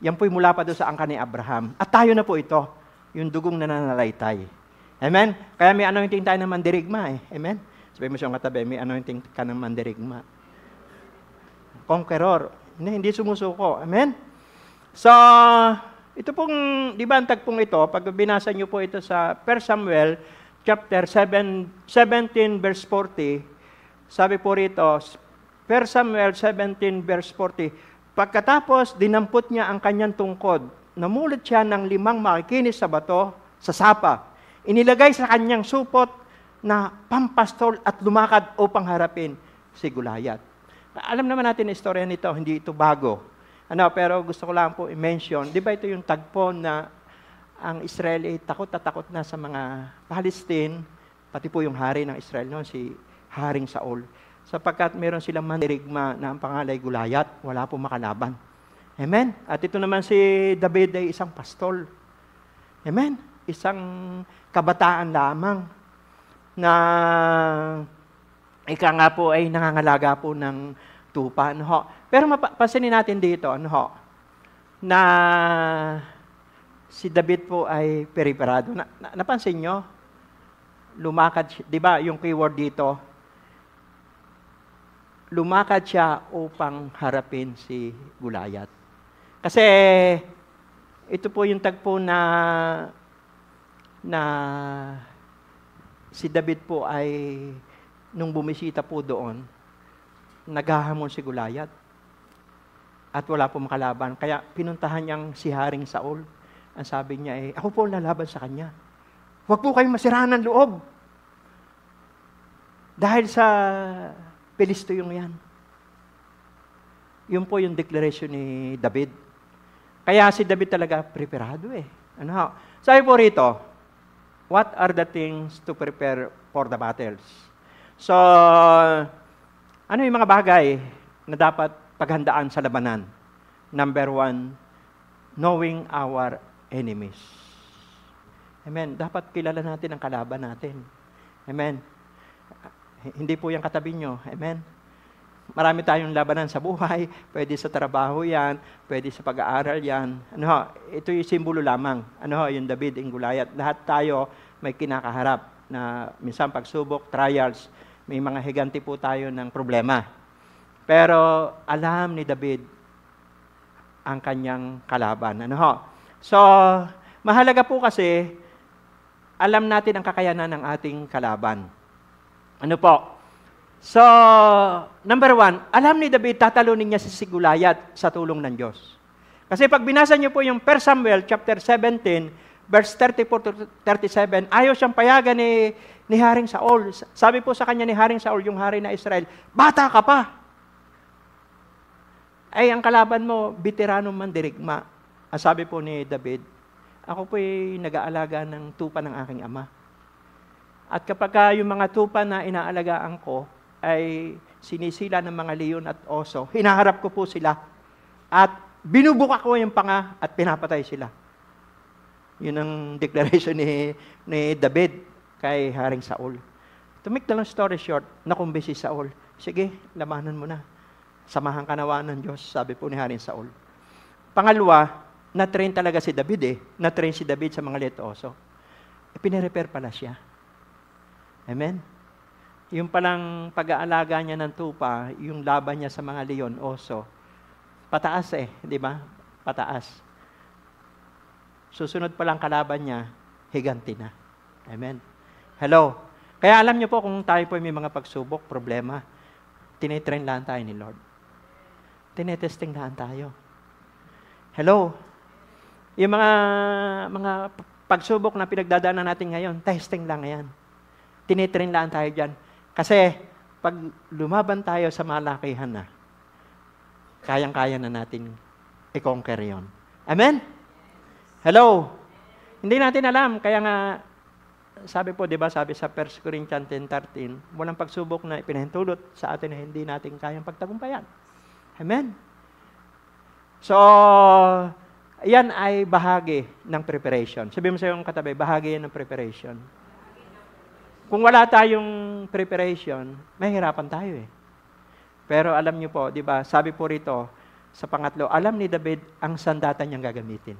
yan po'y mula pa doon sa angka ni Abraham. At tayo na po ito, yung dugong nananalaytay. Amen? Kaya may anointing tayo ng mandirigma Amen? Sabi mo siyang katabi, may anointing ka ng mandirigma. Conqueror. Hindi sumusuko. Amen? So, ito pong, di ba ang tagpong ito, pag binasa niyo po ito sa 1 Samuel, chapter 17, verse 40, sabi po rito, 1 Samuel 17, verse 40, pagkatapos, dinampot niya ang kanyang tungkod. Namulot siya ng 5 makikinis sa bato sa sapa. Inilagay sa kanyang supot na pampastol at lumakad upang harapin si Goliath. Alam naman natin ang istorya nito, hindi ito bago. Pero gusto ko lang po i-mention, di ba ito yung tagpo na ang Israel ay takot na takot na sa mga Palestine, pati po yung hari ng Israel noon, si Haring Saul. Sapagkat meron silang mandirigma na ang pangalan ay Gulayat, wala po makalaban. Amen? At ito naman si David ay isang pastol. Amen? Isang kabataan lamang na ika nga po ay nangangalaga po ng tupa. Pero mapansinin natin dito, na si David po ay periperado. Napansin nyo? Lumakad siya. Di ba yung keyword dito? Lumakad siya upang harapin si Gulayat. Kasi ito po yung tagpo na si David po ay nung bumisita po doon, naghahamon si Gulayat. At wala po makalaban. Kaya pinuntahan niyang si Haring Saul. Ang sabi niya ako po lalaban sa kanya. Huwag po kayong masiraan ng loob. Dahil sa Pilistiyong yan. Yun po yung declaration ni David. Kaya si David talaga preparado Sabi po rito, what are the things to prepare for the battles? So, ano yung mga bagay na dapat paghandaan sa labanan? Number 1, knowing our enemies. Amen. Dapat kilala natin ang kalaban natin. Amen. Hindi po yung katabi nyo. Amen. Marami tayong labanan sa buhay. Pwede sa trabaho yan. Pwede sa pag-aaral yan. Ito yung simbolo lamang. Yung David, yung Gulayat. Lahat tayo may kinakaharap na minsan pagsubok, trials, may mga higanti po tayo ng problema. Pero alam ni David ang kanyang kalaban. So, mahalaga po kasi alam natin ang kakayanan ng ating kalaban. So, number 1, alam ni David, tatalunin niya si Gulayat sa tulong ng Diyos. Kasi pag binasa niyo po yung 1 Samuel chapter 17, verse 34-37, ayaw siyang payagan ni Haring Saul. Sabi po sa kanya ni Haring Saul, yung hari na Israel, bata ka pa. Ay, ang kalaban mo, veteranong mandirigma. Ang sabi po ni David, ako po'y nag-aalaga ng tupa ng aking ama. At kapag yung mga tupa na inaalagaan ko ay sinisila ng mga leon at oso, hinaharap ko po sila at binubuka ko yung panga at pinapatay sila. Yun ang declaration ni David kay Haring Saul. To make the long story short, nakumbi si Saul. Sige, labanan mo na. Samahan ka nawa ng Diyos, sabi po ni Haring Saul. Pangalawa, na-train talaga si David Na-train si David sa mga leon at oso. Pinirepair pala siya. Amen? Yung palang pag-aalaga niya ng tupa, yung laban niya sa mga leon, oso, pataas di ba? Pataas. Susunod palang kalaban niya, higanti na. Amen? Hello? Kaya alam niyo po kung tayo po may mga pagsubok, problema, tinitrain lang tayo ni Lord. Tinetesting lang tayo. Hello? Yung mga pagsubok na pinagdadaanan natin ngayon, testing lang yan. Tinitrain lang tayo dyan. Kasi, pag lumaban tayo sa malakihan na, kayang-kaya na natin i-conquer yun. Amen? Hello? Hindi natin alam. Kaya nga, sabi po, di ba, sabi sa 1 Corinthians 10:13, walang pagsubok na ipinahintulot sa atin na hindi natin kayang pagtagumpayan. Amen? So, yan ay bahagi ng preparation. Sabi mo sa iyong katabi, bahagi yan ng preparation. Kung wala tayong preparation, mahirapan tayo Pero alam niyo po, di ba, sabi po rito, sa pangatlo, alam ni David ang sandata niyang gagamitin.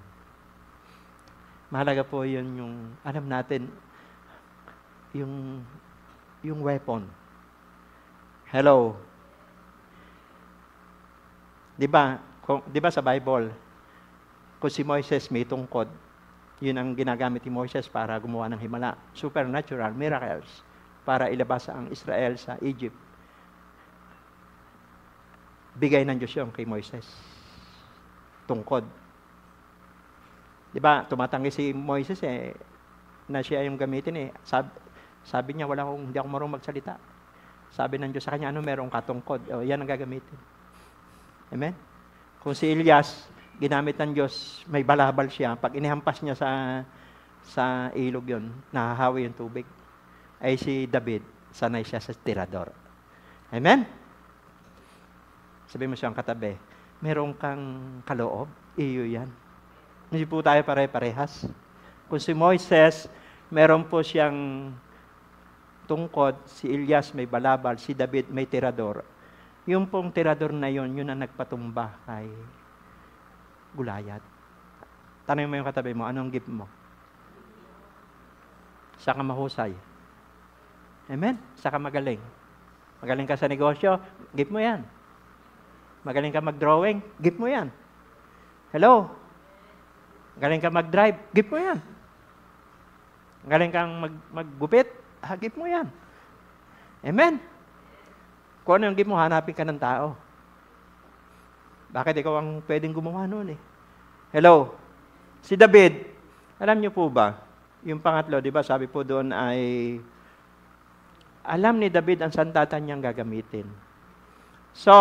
Mahalaga po yun yung, alam natin, yung weapon. Hello? Di ba sa Bible, kung si Moises may tungkod, yun ang ginagamit ni Moises para gumawa ng himala. Supernatural miracles para ilabas ang Israel sa Egypt. Bigay ng Diyos yun kay Moises. Tungkod. Diba, tumatanggi si Moises na siya yung gamitin Sabi niya, hindi ako marunong magsalita. Sabi ng Diyos sa kanya, ano merong katungkod? O, yan ang gagamitin. Amen? Kung si Elias, ginamit ng Diyos, may balabal siya. Pag inihampas niya sa ilog yon, nahahawi yung tubig. Ay si David, sanay siya sa tirador. Amen? Sabi mo siyang katabi, meron kang kaloob, iyo yan. Hindi po tayo pare-parehas. Kung si Moises, meron po siyang tungkod, si Elias may balabal, si David may tirador. Yung pong tirador na yon, yun ang nagpatumba kay Gulayat. Tanong mo yung katabi mo, anong gift mo? Saka mahusay. Amen? Saka magaling. Magaling ka sa negosyo, gift mo yan. Magaling ka mag-drawing, gift mo yan. Hello? Magaling ka mag-drive, gift mo yan. Magaling kang maggupit, gift mo yan. Amen? Kung ano yung gift mo, hanapin ka ng tao. Bakit ikaw ang pwedeng gumawa noon eh? Hello? Si David, alam niyo po ba, yung pangatlo, di ba, sabi po doon ay, alam ni David ang sandata niyang gagamitin. So,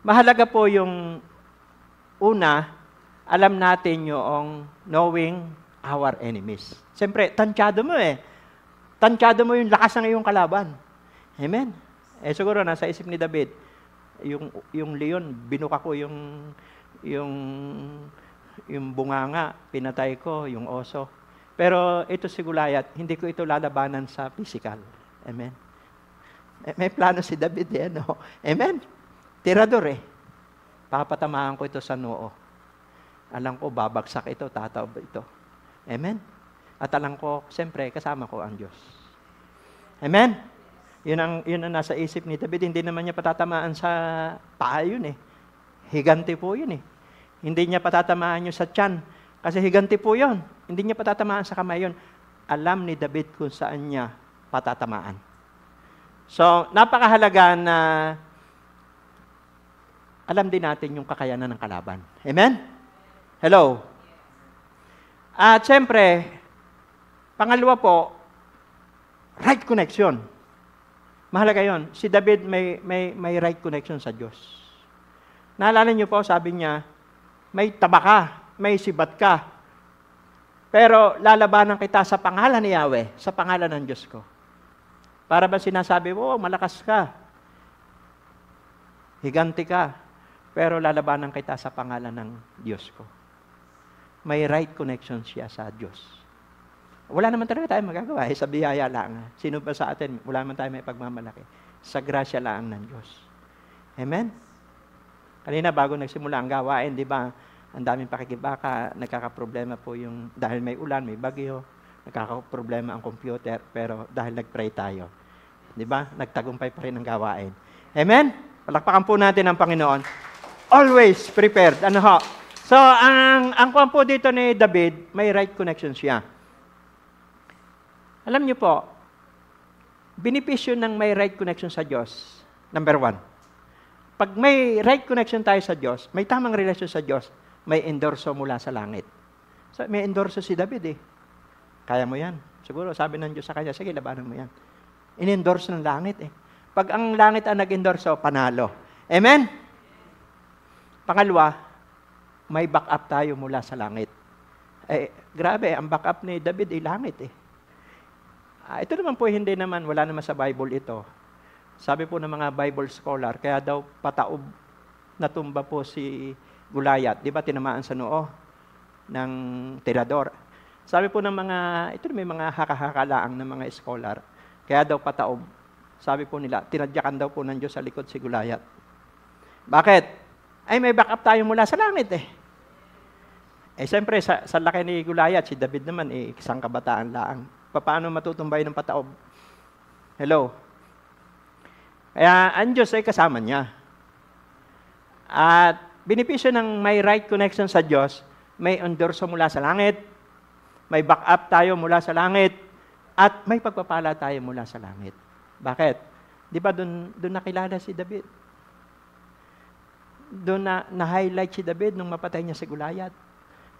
mahalaga po yung una, alam natin yung knowing our enemies. Siyempre, tansyado mo eh. Tansyado mo yung lakas ng iyong kalaban. Amen? Eh siguro, nasa isip ni David, yung leon, binuka ko yung bunganga, pinatay ko, yung oso. Pero ito si Gulayat, hindi ko ito lalabanan sa physical. Amen? May plano si David eh, no? Amen? Tirador eh. Papatamaan ko ito sa noo. Alam ko, babagsak ito, tataob ito. Amen? At alam ko, siyempre, kasama ko ang Diyos. Amen? Yun ang nasa isip ni David. Hindi naman niya patatamaan sa paa yun eh. Higante po yun eh. Hindi niya patatamaan yun sa tiyan. Kasi higante po yun. Hindi niya patatamaan sa kamay yun. Alam ni David kung saan niya patatamaan. So, napakahalaga na alam din natin yung kakayanan ng kalaban. Amen? Hello? At siyempre, pangalawa po, right connection. Mahalaga yon. Si David may right connection sa Diyos. Naalala niyo po, sabi niya, may taba ka, may sibat ka, pero lalabanan kita sa pangalan ni Yahweh, sa pangalan ng Diyos ko. Para ba sinasabi mo, malakas ka, higanti ka, pero lalabanan kita sa pangalan ng Diyos ko. May right connection siya sa Diyos. Wala naman talaga tayo magagawa. Sa biyaya lang. Sino ba sa atin? Wala naman tayo may pagmamalaki. Sa grasya lang ng Diyos. Amen? Kanina bago nagsimula ang gawain, di ba? Ang daming pakikibaka, nagkakaproblema po yung, dahil may ulan, may bagyo, nagkakaproblema ang computer, pero dahil nag-pray tayo. Di ba? Nagtagumpay pa rin ang gawain. Amen? Palakpakan po natin ang Panginoon. Always prepared. Ano ho? So, ang kuwan po dito ni David, may right connection siya. Alam niyo po, benepisyo ng may right connection sa Diyos, number 1. Pag may right connection tayo sa Diyos, may tamang relasyon sa Diyos, may endorso mula sa langit. So, may endorso si David eh. Kaya mo yan. Siguro, sabi ng Diyos sa kanya, sige, labanan mo yan. In-endorse ng langit eh. Pag ang langit ang nag-endorso, panalo. Amen? Pangalawa, may backup tayo mula sa langit. Eh, grabe, ang backup ni David ay langit eh. Ito naman po, hindi naman, wala naman sa Bible ito. Sabi po ng mga Bible scholar, kaya daw pataob natumba po si Gulayat. Di ba tinamaan sa noo ng tirador? Sabi po ng mga, ito may mga haka-hakalaang ng mga scholar, kaya daw pataob. Sabi po nila, tinadyakan daw po ng Diyos sa likod si Gulayat. Bakit? Ay may backup tayo mula sa langit eh. Eh siyempre, sa laki ni Gulayat, si David naman isang kabataan laang. Paano matutumbay ng pataob? Hello? Kaya ang Diyos ay kasama niya. At benepisyo ng may right connection sa Diyos, may endorso mula sa langit, may backup tayo mula sa langit, at may pagpapala tayo mula sa langit. Bakit? Di ba doon nakilala si David? Doon na-highlight si David nung mapatay niya si Gulayat.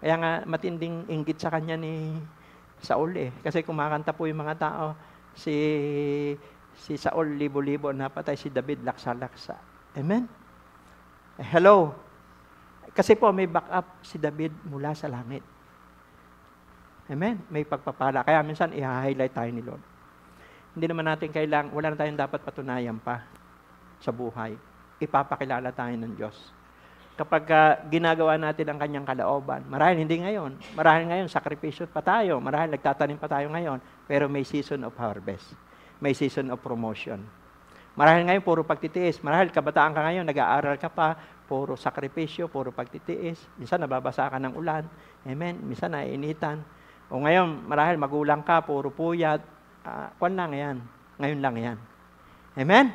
Kaya nga matinding inggit sa kanya ni Saul eh. Kasi kumakanta po yung mga tao, Si Saul, libo-libo napatay. Si David, laksa-laksa. Amen? Hello? Kasi po, may backup si David mula sa langit. Amen? May pagpapala. Kaya minsan, i-highlight tayo ni Lord. Hindi naman natin wala na tayong dapat patunayan pa sa buhay. Ipapakilala tayo ng Diyos. Kapag ginagawa natin ang kanyang kalooban, marahil hindi ngayon. Marahil ngayon, sakripisyo pa tayo. Marahil nagtatanim pa tayo ngayon. Pero may season of harvest. May season of promotion. Marahil ngayon, puro pagtitiis. Marahil kabataan ka ngayon, nag-aaral ka pa, puro sakripisyo, puro pagtitiis. Minsan nababasa ka ng ulan. Amen. Minsan naiinitan. O ngayon, marahil magulang ka, puro puyat. Kwan lang yan. Ngayon lang yan. Amen?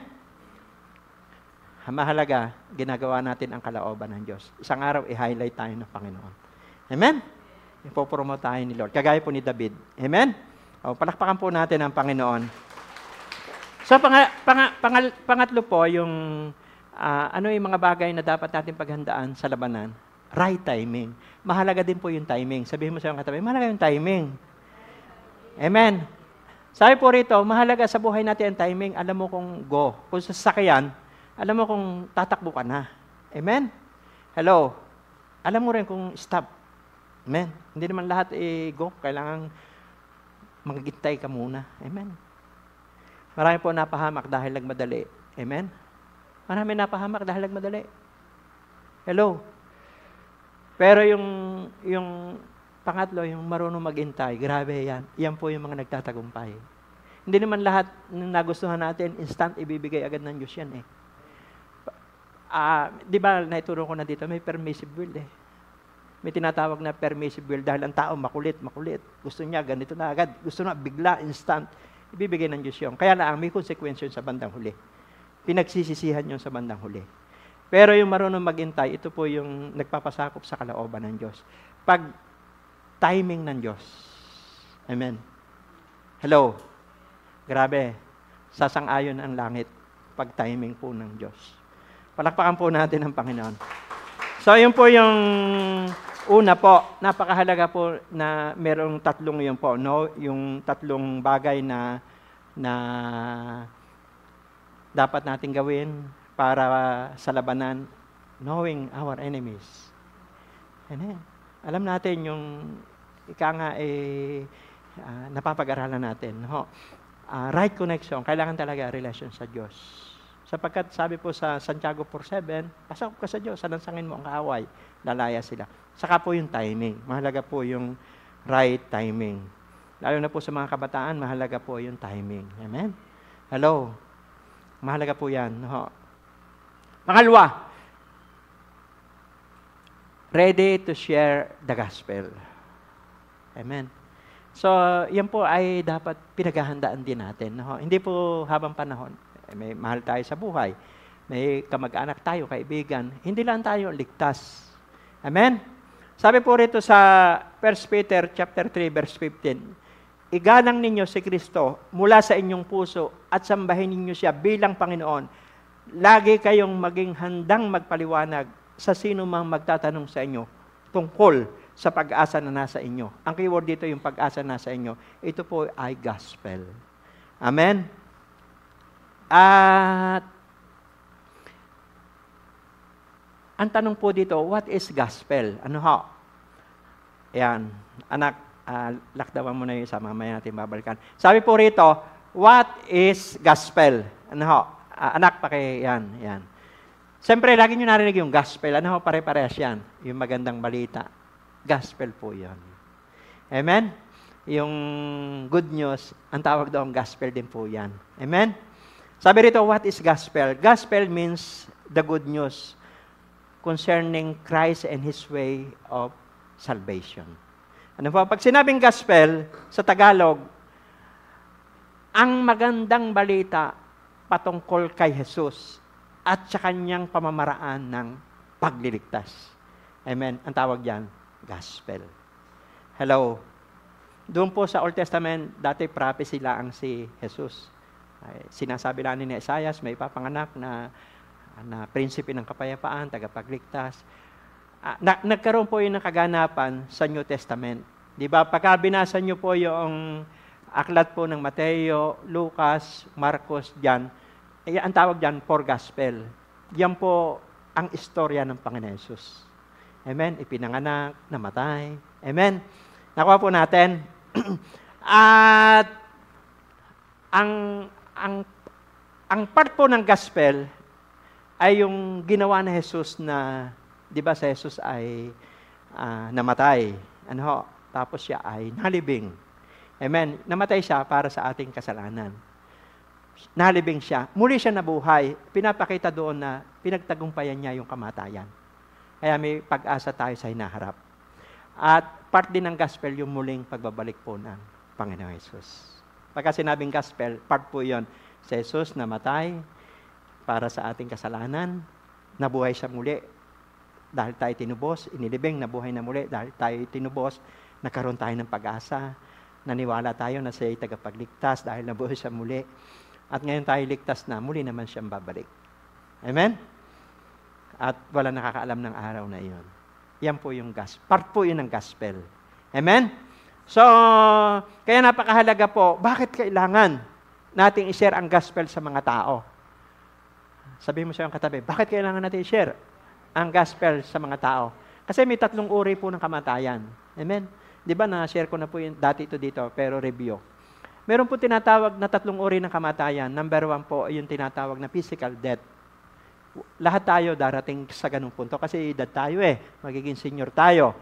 Mahalaga, ginagawa natin ang kalooban ng Diyos. Isang araw, i-highlight tayo ng Panginoon. Amen? Ipopromote tayo ni Lord. Kagaya po ni David. Amen? O, palakpakan po natin ang Panginoon. So, pangatlo po, yung ano yung mga bagay na dapat natin paghandaan sa labanan? Right timing. Mahalaga din po yung timing. Sabihin mo sa iyong katabi, mahalaga yung timing. Amen? Sabi po rito, mahalaga sa buhay natin ang timing. Alam mo kung go. Kung sa sasakyan, alam mo kung tatakbo ka na. Amen? Hello? Alam mo rin kung stop. Amen? Hindi naman lahat go. Kailangan magigintay ka muna. Amen? Marami po napahamak dahil nagmadali. Amen? Marami napahamak dahil nagmadali. Hello? Pero yung pangatlo, yung marunong maghintay, grabe yan. Yan po yung mga nagtatagumpay. Hindi naman lahat na nagustuhan natin, instant ibibigay agad ng Diyos yan eh. Di ba, naituro ko na dito, may permissive will eh. May tinatawag na permissive will dahil ang tao makulit. Gusto niya, ganito na agad. Gusto na, bigla, instant. Ibibigay ng Diyos yun. Kaya lang, may consequence yun sa bandang huli. Pinagsisisihan yun sa bandang huli. Pero yung marunong maghintay, ito po yung nagpapasakop sa kalooban ng Diyos. Pag timing ng Diyos. Amen. Hello. Grabe. Sasang-ayon ang langit pag timing po ng Diyos. Palakpakan po natin ang Panginoon. So, yun po yung una po. Napakahalaga po na merong tatlong yun po. No? Yung tatlong bagay na dapat natin gawin para sa labanan, knowing our enemies. Amen. Alam natin yung napapag-aralan natin. No? Right connection, kailangan talaga relasyon sa Diyos. Sapagkat sabi po sa Santiago 4:7, pasok ka sa Diyos, sanansangin mo ang kaaway, lalaya sila. Saka po yung timing. Mahalaga po yung right timing. Lalo na po sa mga kabataan, mahalaga po yung timing. Amen? Hello? Mahalaga po yan. No? Pangalawa, ready to share the gospel. Amen. So, yan po ay dapat pinaghahandaan din natin. No? Hindi po habang panahon. May mahal tayo sa buhay. May kamag-anak tayo, kaibigan. Hindi lang tayo ligtas. Amen? Sabi po rito sa 1 Peter chapter 3, verse 15, igalang ninyo si Kristo mula sa inyong puso at sambahin ninyo siya bilang Panginoon. Lagi kayong maging handang magpaliwanag sa sino mang magtatanong sa inyo tungkol sa pag-asa na nasa inyo. Ang keyword dito yung pag-asa na nasa inyo. Ito po ay gospel. Amen? At ang tanong po dito, what is gospel? Ano ho? Ayan, anak, lakdawan mo na yung isa, mamaya natin babalikan. Sabi po rito, what is gospel? Ano ho? Anak, yan. Siyempre, lagi nyo narinig yung gospel. Ano ho? Pare-parehas yan. Yung magandang balita. Gospel po yun. Amen? Yung good news, ang tawag doon, gospel din po yan. Amen? Sabi rito, what is gospel? Gospel means the good news concerning Christ and His way of salvation. Ano po? Pag sinabing gospel, sa Tagalog, ang magandang balita patungkol kay Jesus at sa kanyang pamamaraan ng pagliligtas. Amen? Ang tawag diyan, gospel. Hello? Doon po sa Old Testament, dati prophecy lang si Jesus. Sinasabi lang ni Isaias, may ipapanganak na prinsipe ng kapayapaan, tagapagligtas. Nagkaroon po yun ng kaganapan sa New Testament. Di ba? Pagka binasa nyo po yung aklat po ng Mateo, Lucas, Marcos, John, ang tawag dyan, four gospel. Yan po ang istorya ng Panginoon Yesus. Amen? Ipinanganak, namatay. Amen? Nakuha po natin. At ang part po ng gospel ay yung ginawa na Jesus na, di ba sa Jesus ay namatay. Ano ho? Tapos siya ay nalibing. Amen? Namatay siya para sa ating kasalanan. Nalibing siya. Muli siya nabuhay. Pinapakita doon na pinagtagumpayan niya yung kamatayan. Kaya may pag-asa tayo sa hinaharap. At part din ng gospel yung muling pagbabalik po ng Panginoon Jesus. Pagka sinabing gospel, part po yun. Si Jesus namatay para sa ating kasalanan. Nabuhay siya muli dahil tayo tinubos. Inilibing, nabuhay na muli dahil tayo tinubos. Nagkaroon tayo ng pag-asa. Naniwala tayo na siya ay tagapagligtas dahil nabuhay siya muli. At ngayon tayo ligtas na, muli naman siyang babalik. Amen? At wala nakakaalam ng araw na iyon. Yan po yung gospel. Part po yun ng gospel. Amen? So, kaya napakahalaga po, bakit kailangan nating i-share ang gospel sa mga tao? Sabihin mo sa iyong katabi, bakit kailangan natin i-share ang gospel sa mga tao? Kasi may 3 uri po ng kamatayan. Amen? Di ba na-share ko na po yung dati ito dito, pero review. Meron po tinatawag na 3 uri ng kamatayan. Number 1 po ay yung tinatawag na physical death. Lahat tayo darating sa ganung punto kasi edad tayo magiging senior tayo.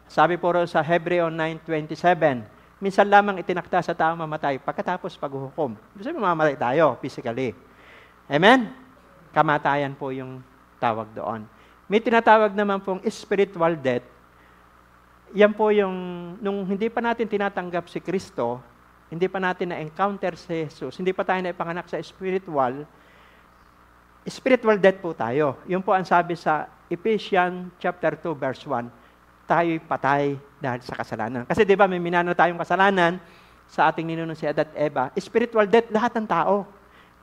Sabi po rin sa Hebreo 9:27, minsan lamang itinakda sa tao mamatay pagkatapos paghuhukom. Gusto mo mamamatay tayo physically. Amen? Kamatayan po yung tawag doon. May tinatawag naman pong spiritual death. Yan po yung, nung hindi pa natin tinatanggap si Kristo, hindi pa natin na-encounter si Jesus, hindi pa tayo naipanganak sa spiritual death po tayo. Yun po ang sabi sa Ephesians chapter 2 verse 1, tayo'y patay dahil sa kasalanan. Kasi di ba may minana tayong kasalanan sa ating ninunong si Adan at Eva. Spiritual death, lahat ng tao.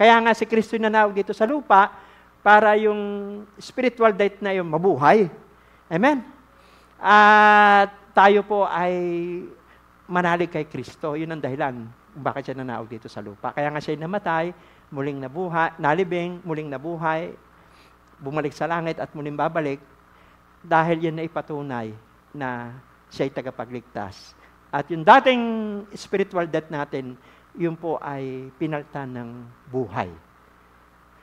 Kaya nga si Kristo nanawag dito sa lupa para yung spiritual death na yung mabuhay. Amen? At tayo po ay manalig kay Kristo. Yun ang dahilan bakit siya nanawag dito sa lupa. Kaya nga siya namatay, muling nabuhay, nalibing, muling nabuhay, bumalik sa langit at muling babalik dahil yun na ipatunay na siya'y tagapagligtas. At yung dating spiritual death natin, yun po ay pinalitan ng buhay.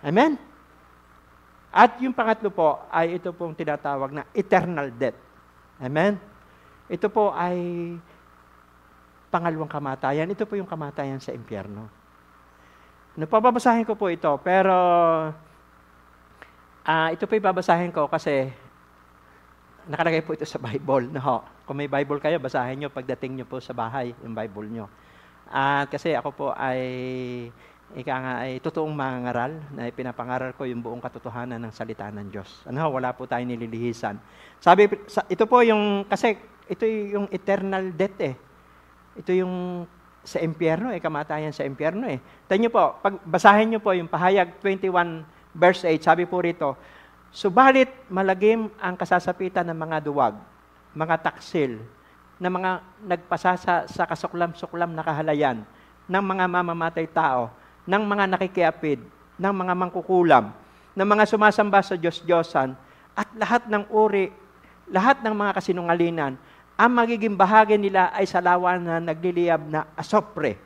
Amen? At yung pangatlo po ay ito pong tinatawag na eternal death. Amen? Ito po ay pangalawang kamatayan. Ito po yung kamatayan sa impyerno. Napababasahin ko po ito, pero ito po ibabasahin ko kasi nakalagay po ito sa Bible. No? Kung may Bible kayo, basahin nyo pagdating nyo po sa bahay, yung Bible nyo. Kasi ako po ay totoong mangangaral na pinapangaral ko yung buong katotohanan ng salita ng Diyos. Wala po tayong nililihisan. Sabi, ito po yung, kasi ito yung eternal death Ito yung sa impyerno kamatayan sa impyerno Tingnan niyo po, basahin niyo po yung Pahayag 21 verse 8, sabi po rito, subalit malagim ang kasasapitan ng mga duwag, mga taksil, na mga nagpasasa sa kasuklam-suklam na kahalayan, ng mga mamamatay tao, ng mga nakikiapid, ng mga mangkukulam, ng mga sumasamba sa Diyos-Diyosan, at lahat ng uri, lahat ng mga kasinungalinan, ang magiging bahagi nila ay salawan na nagliliyab na asopre.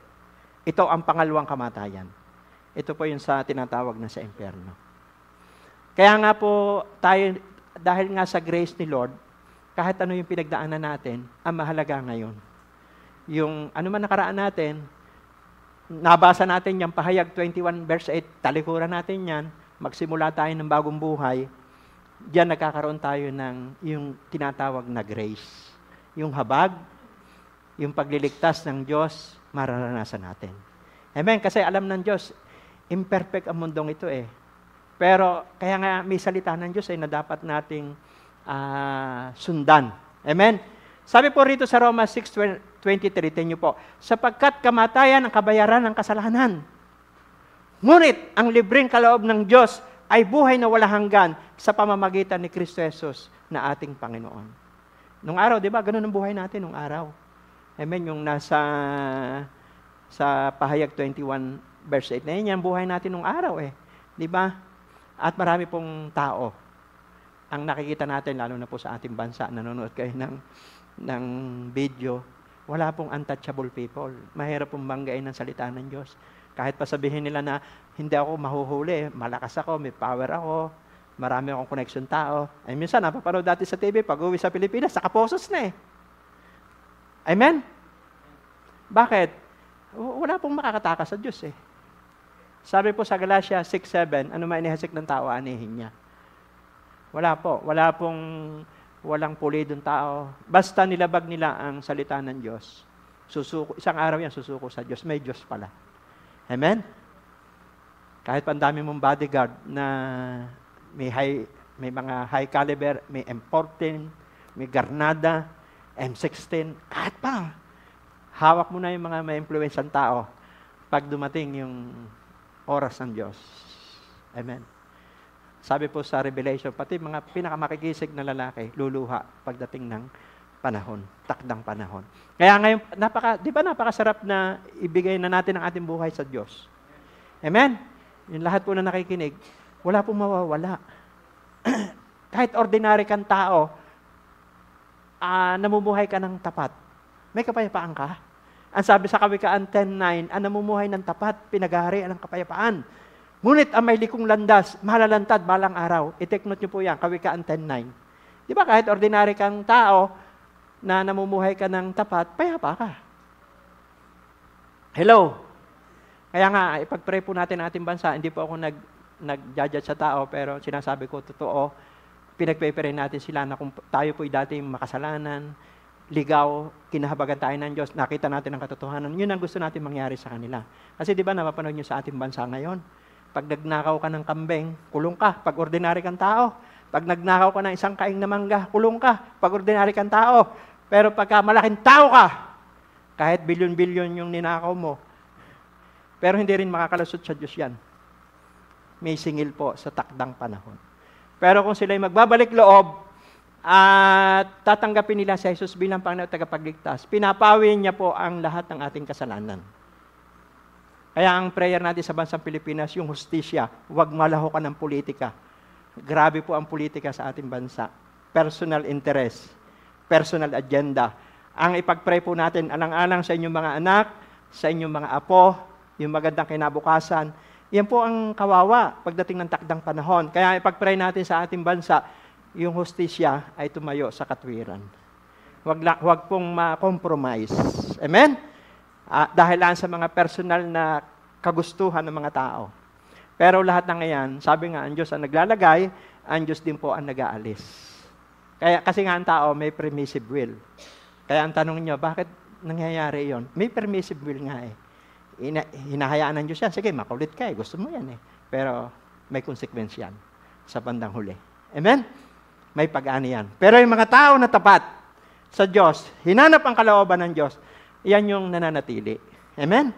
Ito ang pangalawang kamatayan. Ito po yung sa tinatawag na sa impyerno. Kaya nga po tayo, dahil nga sa grace ni Lord, kahit ano yung pinagdaanan natin, ang mahalaga ngayon. Yung ano man nakaraan natin, nabasa natin yung Pahayag 21 verse 8, talikuran natin yan, magsimula tayo ng bagong buhay, diyan nagkakaroon tayo ng yung tinatawag na grace. Yung habag, yung pagliligtas ng Diyos, mararanasan natin. Amen? Kasi alam ng Diyos, imperfect ang mundong ito Pero, kaya nga may salita ng Diyos na dapat nating sundan. Amen? Sabi po rito sa Roma 6:23, tingnan niyo po, sapagkat kamatayan ang kabayaran ng kasalanan. Ngunit, ang libreng kaloob ng Diyos ay buhay na walang hanggan sa pamamagitan ni Kristo Jesus na ating Panginoon. Nung araw, di ba? Ganun ang buhay natin nung araw. Amen? Yung nasa sa Pahayag 21 verse 8. Na yan, buhay natin nung araw eh. Di ba? At marami pong tao ang nakikita natin, lalo na po sa ating bansa, nanonood kayo ng video, wala pong untouchable people. Mahirap pong banggain ng salita ng Diyos. Kahit pa sabihin nila na hindi ako mahuhuli, malakas ako, may power ako, marami akong connection tao. Ay minsan, napapanood dati sa TV, pag uwi sa Pilipinas, nakaposos na eh. Amen? Bakit? Wala pong makakatakas sa Diyos eh. Sabi po sa Galatia 6:7, ano man inihasik ng tao, anihin niya. Wala po. Walang pulidong tao. Basta nilabag nila ang salita ng Diyos. Isang araw yan, susuko sa Diyos. May Diyos pala. Amen? Kahit pa ang dami mong bodyguard na may mga high caliber, may M14, may Garnada, M16, kahit pa. Hawak mo na yung mga may influensyang tao pag dumating yung oras ng Diyos. Amen. Sabi po sa Revelation, pati mga pinakamakikisig na lalaki, luluha pagdating ng panahon, takdang panahon. Kaya ngayon, di ba napakasarap na ibigay na natin ang ating buhay sa Diyos? Amen? Yung lahat po na nakikinig, wala pong mawawala. Kahit ordinary kang tao, namumuhay ka ng tapat. May kapayapaan ka. Ang sabi sa Kawikaan 10:9, ang namumuhay ng tapat, pinag-aharian ng kapayapaan. Ngunit ang may likong landas, mahalalantad balang araw. I-take note nyo po yan, Kawikaan 10:9. Di ba kahit ordinary kang tao na namumuhay ka ng tapat, payapa ka. Hello? Kaya nga, ipag-pray po natin ang ating bansa. Hindi po ako nag-judge sa tao, pero sinasabi ko, totoo, pinag-pray natin sila na kung tayo po'y dati makasalanan, ligaw, kinahabagan tayo ng Diyos, nakita natin ang katotohanan. Yun ang gusto natin mangyari sa kanila. Kasi di ba napapanood nyo sa ating bansa ngayon? Pag nagnakaw ka ng kambing, kulong ka. Pag ordinary kang tao. Pag nagnakaw ka ng isang kaing na mangga, kulong ka. Pag ordinary kang tao. Pero pagka malaking tao ka, kahit bilyon-bilyon yung ninakaw mo, pero hindi rin makakalusot sa Diyos yan. May singil po sa takdang panahon. Pero kung sila'y magbabalik loob, at tatanggapin nila si Jesus bilang Panginoon at tagapagligtas, pinapawin niya po ang lahat ng ating kasalanan. Kaya ang prayer natin sa bansang Pilipinas, yung hustisya, huwag malahukan ng politika. Grabe po ang politika sa ating bansa. Personal interest, personal agenda. Ang ipag-pray po natin, alang-alang sa inyong mga anak, sa inyong mga apo, yung magandang kinabukasan, yan po ang kawawa pagdating ng takdang panahon. Kaya ipag-pray natin sa ating bansa, yung hustisya ay tumayo sa katwiran. Huwag pong ma-compromise. Amen? Dahil lang sa mga personal na kagustuhan ng mga tao. Pero lahat ng yan, sabi nga, ang Diyos ang naglalagay, ang Diyos din po ang nag-aalis. Kasi nga ang tao may permissive will. Kaya ang tanong niyo, bakit nangyayari yon? May permissive will nga eh. Hinahayaan ng Diyos yan. Sige, makulit ka eh. Gusto mo yan eh. Pero may consequence yan sa bandang huli. Amen? May pag-ani yan. Pero yung mga tao na tapat sa Diyos, hinanap ang kalooban ng Diyos, yan yung nananatili. Amen?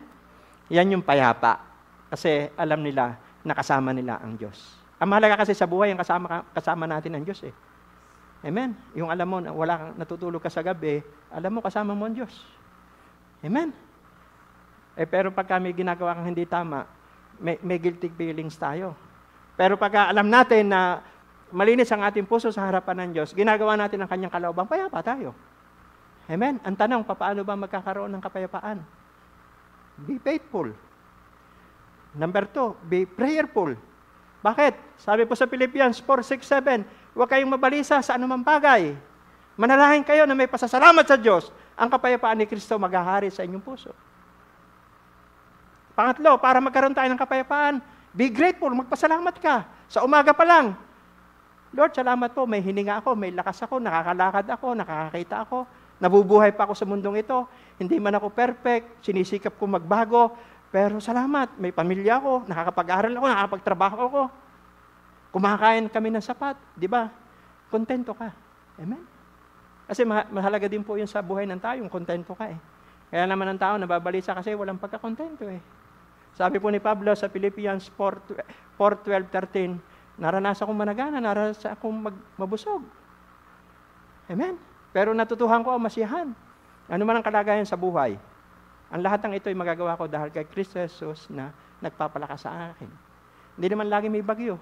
Yan yung payapa. Kasi alam nila na kasama nila ang Diyos. Ang mahalaga kasi sa buhay, yung kasama natin ang Diyos eh. Amen? Yung alam mo, wala kang natutulog ka sa gabi, alam mo kasama mo ang Diyos. Amen? Pero pagka may ginagawa kang hindi tama, may guilty feelings tayo. Pero pagka alam natin na malinis ang ating puso sa harapan ng Diyos, ginagawa natin ang kanyang kalooban, payapa tayo. Amen? Ang tanong, paano ba magkakaroon ng kapayapaan? Be faithful. Number 2, be prayerful. Bakit? Sabi po sa Philippians 4:6-7, huwag kayong mabalisa sa anumang bagay. Manalangin kayo na may pasasalamat sa Diyos. Ang kapayapaan ni Kristo maghahari sa inyong puso. Pangatlo, para magkaroon tayo ng kapayapaan, be grateful, magpasalamat ka. Sa umaga pa lang, Lord, salamat po, may hininga ako, may lakas ako, nakakalakad ako, nakakakita ako, nabubuhay pa ako sa mundong ito, hindi man ako perfect, sinisikap ko magbago, pero salamat, may pamilya ako, nakakapag-aral ako, nakakapagtrabaho ako, kumakain kami ng sapat, di ba? Kontento ka. Amen? Kasi mahalaga din po yun sa buhay ng tao, yung kontento ka eh. Kaya naman ang tao nababalisa kasi walang pagkakontento eh. Sabi po ni Pablo sa Philippians 4:12-13, naranasan akong managana, naranasan akong mabusog. Amen? Pero natutuhan ko ang masiyahan. Ano man ang kalagayan sa buhay. Ang lahat ng ito ay magagawa ko dahil kay Kristo Jesus na nagpapalakas sa akin. Hindi naman lagi may bagyo.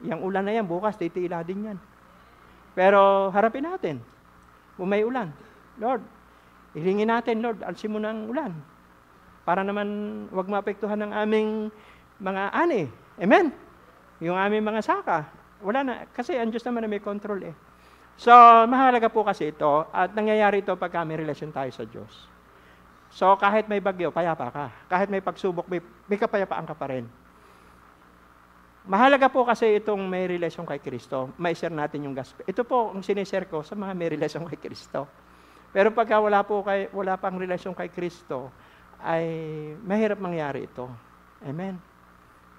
Yang ulan na yan, bukas, titiila din yan. Pero harapin natin. Kung may ulan, Lord, hilingin natin, Lord, alsin mo na ang ulan. Para naman wag maapektuhan ng aming mga ani. Amen? Yung aming mga saka. Wala na. Kasi ang Diyos naman na may control eh. So, mahalaga po kasi ito. At nangyayari ito pagka may relasyon tayo sa Diyos. So, kahit may bagyo, payapa ka. Kahit may pagsubok, may kapayapaan ka pa rin. Mahalaga po kasi itong may relasyon kay Kristo. May share natin yung gospel. Ito po ang sinishare ko sa mga may relasyon kay Kristo. Pero pagka wala pang relasyon kay Kristo, ay mahirap mangyari ito. Amen.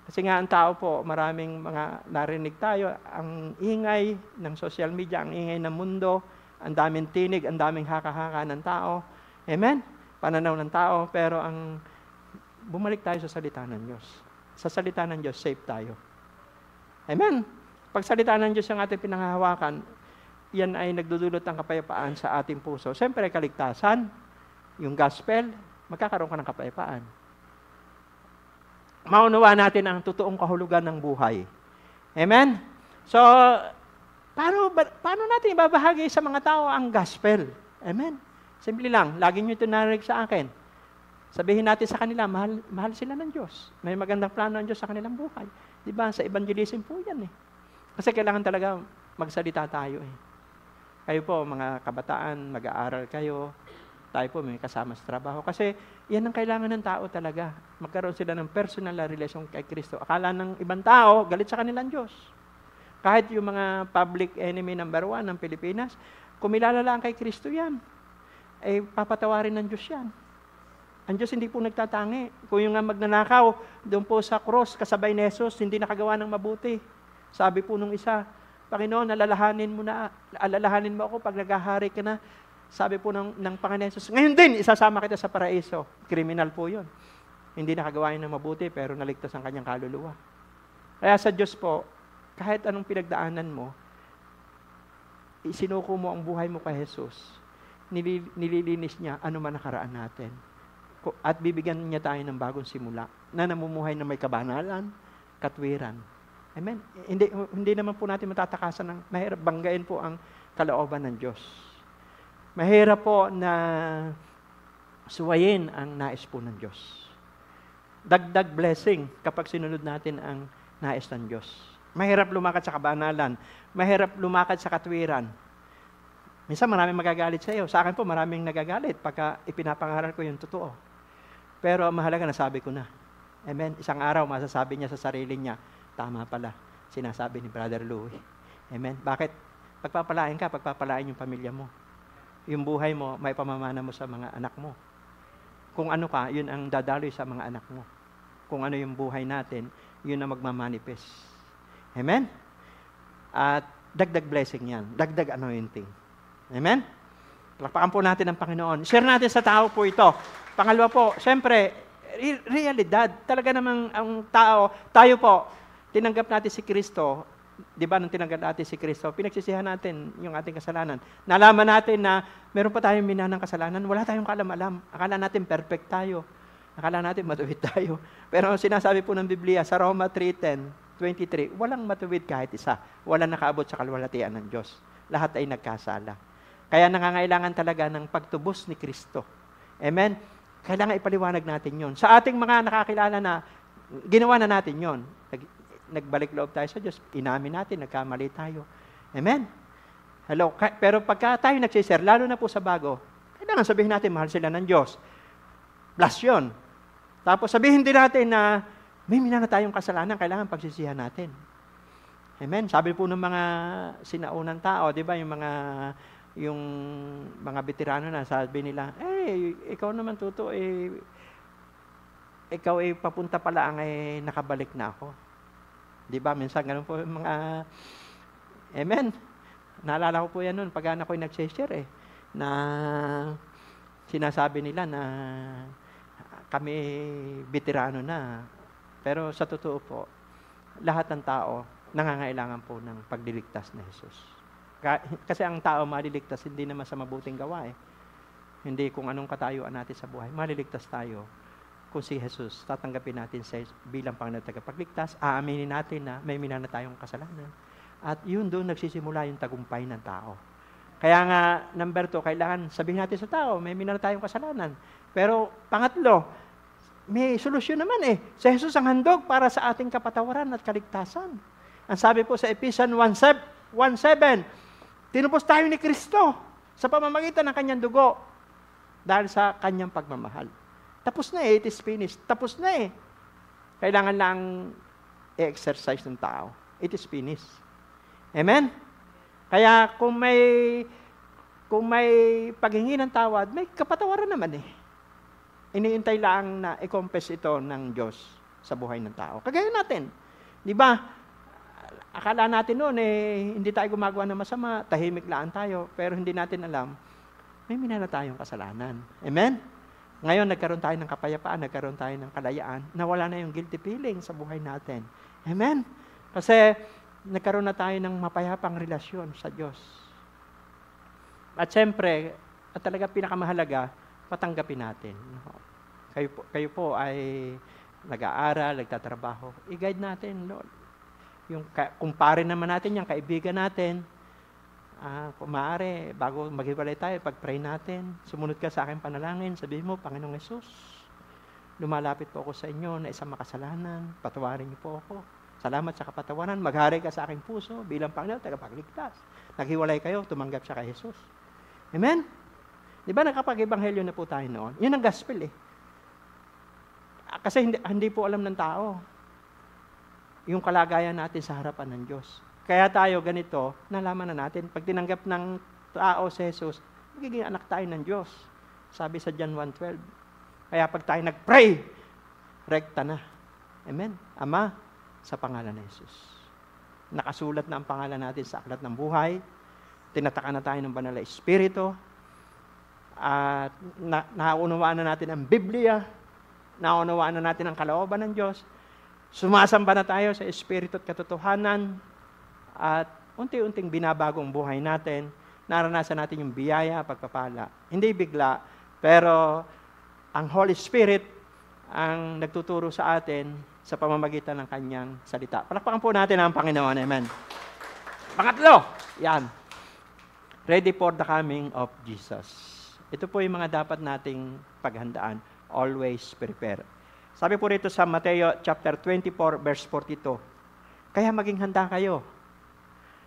Kasi nga ang tao po, maraming mga narinig tayo, ang ingay ng social media, ang ingay ng mundo, ang daming tinig, ang daming haka-haka ng tao. Amen? Pananaw ng tao, pero ang bumalik tayo sa salita ng Diyos. Sa salita ng Diyos, safe tayo. Amen? Pag salita ng Diyos ang ating pinanghahawakan, yan ay nagdudulot ng kapayapaan sa ating puso. Siyempre, kaligtasan, yung gospel, magkakaroon ka ng kapayapaan. Maunawa natin ang totoong kahulugan ng buhay. Amen? So, paano natin ibabahagi sa mga tao ang gospel? Amen? Simple lang, lagi nyo ito narinig sa akin. Sabihin natin sa kanila, mahal sila ng Diyos. May magandang plano ng Diyos sa kanilang buhay. Diba? Sa evangelism po yan eh. Kasi kailangan talaga magsalita tayo eh. Kayo po, mga kabataan, mag-aaral kayo. Tayo po, may kasama sa trabaho. Kasi yan ang kailangan ng tao talaga. Magkaroon sila ng personal na relasyon kay Kristo. Akala ng ibang tao, galit sa kanilang Diyos. Kahit yung mga public enemy number 1 ng Pilipinas, kumilala lang kay Kristo yan. Eh, papatawarin ng Diyos yan. Ang Diyos hindi po nagtatangi. Kung yung nga magnanakaw, doon po sa cross, kasabay ni Jesus, hindi nakagawa ng mabuti. Sabi po nung isa, Panginoon, alalahanin mo ako pag naghahari ka na. Sabi po ng Panginoon Jesus, ngayon din, isasama kita sa paraiso. Kriminal po yun. Hindi nakagawa ng mabuti, pero naligtas ang kanyang kaluluwa. Kaya sa Diyos po, kahit anong pinagdaanan mo, isinuko mo ang buhay mo kay Jesus, nililinis niya ano man nakaraan natin. At bibigyan niya tayo ng bagong simula na namumuhay na may kabanalan, katwiran. Amen? Hindi naman po natin matatakasan ng mahirap banggain po ang kalooban ng Diyos. Mahirap po na suwayin ang nais po ng Diyos. Dagdag blessing kapag sinunod natin ang nais ng Diyos. Mahirap lumakad sa kabanalan. Mahirap lumakad sa katwiran. Minsan maraming magagalit sa iyo. Sa akin po maraming nagagalit pagka ipinapangaral ko yung totoo. Pero mahalaga nasabi ko na. Amen? Isang araw masasabi niya sa sarili niya, tama pala, sinasabi ni Brother Louie. Amen? Bakit? Pagpapalain ka, pagpapalain yung pamilya mo. Yung buhay mo, may pamamana mo sa mga anak mo. Kung ano ka, yun ang dadaloy sa mga anak mo. Kung ano yung buhay natin, yun ang magmamanifest. Amen? At dagdag blessing yan. Dagdag anointing. Amen? Palakpakan po natin ang Panginoon. Share natin sa tao po ito. Pangalawa po, siyempre, realidad. Talaga namang ang tao, tayo po, tinanggap natin si Kristo. Di ba, nung tinanggap natin si Kristo, pinagsisihan natin yung ating kasalanan. Nalaman natin na meron pa tayong minanang kasalanan, wala tayong kaalam-alam. Akala natin perfect tayo. Akala natin matuwid tayo. Pero sinasabi po ng Biblia sa Roma 3:10-23, walang matuwid kahit isa. Walang nakaabot sa kalwalhatian ng Diyos. Lahat ay nagkasala. Kaya nangangailangan talaga ng pagtubos ni Kristo. Amen? Kailangan ipaliwanag natin yon. Sa ating mga nakakilala na, ginawa na natin yon. Nagbalik loob tayo sa Diyos, inamin natin, nagkamali tayo. Amen? Hello? Pero pagka tayo nagsishare, lalo na po sa bago, kailangan sabihin natin, mahal sila ng Diyos. Plus yun. Tapos sabihin din natin na, may minana tayong kasalanan, kailangan pagsisihan natin. Amen? Sabi po ng mga sinaunang tao, di ba, yung mga veterano na, sabi nila, ikaw naman Tuto, ikaw papunta pa lang, nakabalik na ako. Di ba? Minsan ganun po yung mga, amen. Naalala ko po yan noon, pag anak ko yung nag-share na sinasabi nila na kami veterano na. Pero sa totoo po, lahat ng tao nangangailangan po ng pagliligtas na Jesus. Kasi ang tao maliligtas, hindi naman sa mabuting gawa Hindi kung anong katayuan natin sa buhay. Maliligtas tayo kung si Jesus, tatanggapin natin bilang Panginoon at tagapagligtas, aaminin natin na may minana tayong kasalanan. At yun doon nagsisimula yung tagumpay ng tao. Kaya nga, number 2, kailangan sabihin natin sa tao, may minana tayong kasalanan. Pero pangatlo, may solusyon naman eh. Si Jesus ang handog para sa ating kapatawaran at kaligtasan. Ang sabi po sa Ephesians 1:7, tinupos tayo ni Kristo sa pamamagitan ng kanyang dugo dahil sa kanyang pagmamahal. Tapos na eh, it is finished. Tapos na eh. Kailangan lang i-exercise ng tao. It is finished. Amen? Kaya kung may paghingi ng tawad, may kapatawaran naman eh. Iniintay lang na i-confess ito ng Diyos sa buhay ng tao. Kagaya natin. Di ba? Akala natin noon hindi tayo gumagawa ng masama, tahimik lang tayo, pero hindi natin alam, may minana tayong kasalanan. Amen? Ngayon, nagkaroon tayo ng kapayapaan, nagkaroon tayo ng kalayaan, nawala na yung guilty feeling sa buhay natin. Amen? Kasi, nagkaroon na tayo ng mapayapang relasyon sa Diyos. At siyempre, at talaga pinakamahalaga, patanggapin natin. Kayo po ay nag-aaral, nagtatrabaho. I-guide natin, Lord. Kumpare naman natin yan, kaibigan natin. Kung maaari, bago maghiwalay tayo, pag-pray natin, sumunod ka sa aking panalangin, sabihin mo, Panginoong Yesus, lumalapit po ako sa inyo na isang makasalanan, patawarin niyo po ako. Salamat sa kapatawaran, maghari ka sa aking puso bilang Panginoon, tagapagligtas. Naghiwalay kayo, tumanggap siya kay Jesus. Amen? Di ba nakapag-ebanghelyo na po tayo noon? Yun ang gospel eh. Kasi hindi po alam ng tao yung kalagayan natin sa harapan ng Diyos. Kaya tayo ganito, nalaman na natin, pag tinanggap ng tao si Jesus, magiging anak tayo ng Diyos. Sabi sa John 1:12. Kaya pag tayo nag-pray, rekta na. Amen? Ama, sa pangalan ng Jesus. Nakasulat na ang pangalan natin sa aklat ng buhay. Tinataka na tayo ng banal na Espiritu. At naunawaan na natin ang Biblia. Naunawaan na natin ang kalooban ng Diyos. Sumasamba na tayo sa Espiritu at katotohanan. At unti-unting binabago ang buhay natin. Naranasan natin yung biyaya, pagpapala. Hindi bigla, pero ang Holy Spirit ang nagtuturo sa atin sa pamamagitan ng kanyang salita. Palakpakan po natin ang Panginoon. Amen. Pangatlo, yan. Ready for the coming of Jesus. Ito po yung mga dapat nating paghandaan. Always prepare. Sabi po rito sa Mateo chapter 24, verse 42. Kaya maging handa kayo.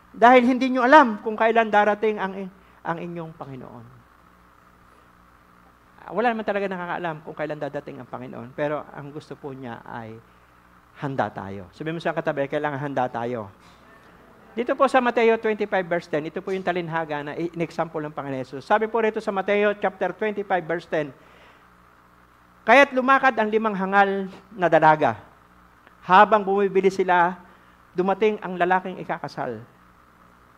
Dahil hindi nyo alam kung kailan darating ang inyong Panginoon. Wala naman talaga nakakaalam kung kailan dadating ang Panginoon. Pero ang gusto po niya ay handa tayo. Sabi mo sa katabi, kailangan handa tayo. Dito po sa Mateo 25 verse 10, ito po yung talinhaga na in-example ng Panginoon Jesus. Sabi po rito sa Mateo chapter 25 verse 10, kaya't lumakad ang 5 hangal na dalaga. Habang bumibili sila, dumating ang lalaking ikakasal.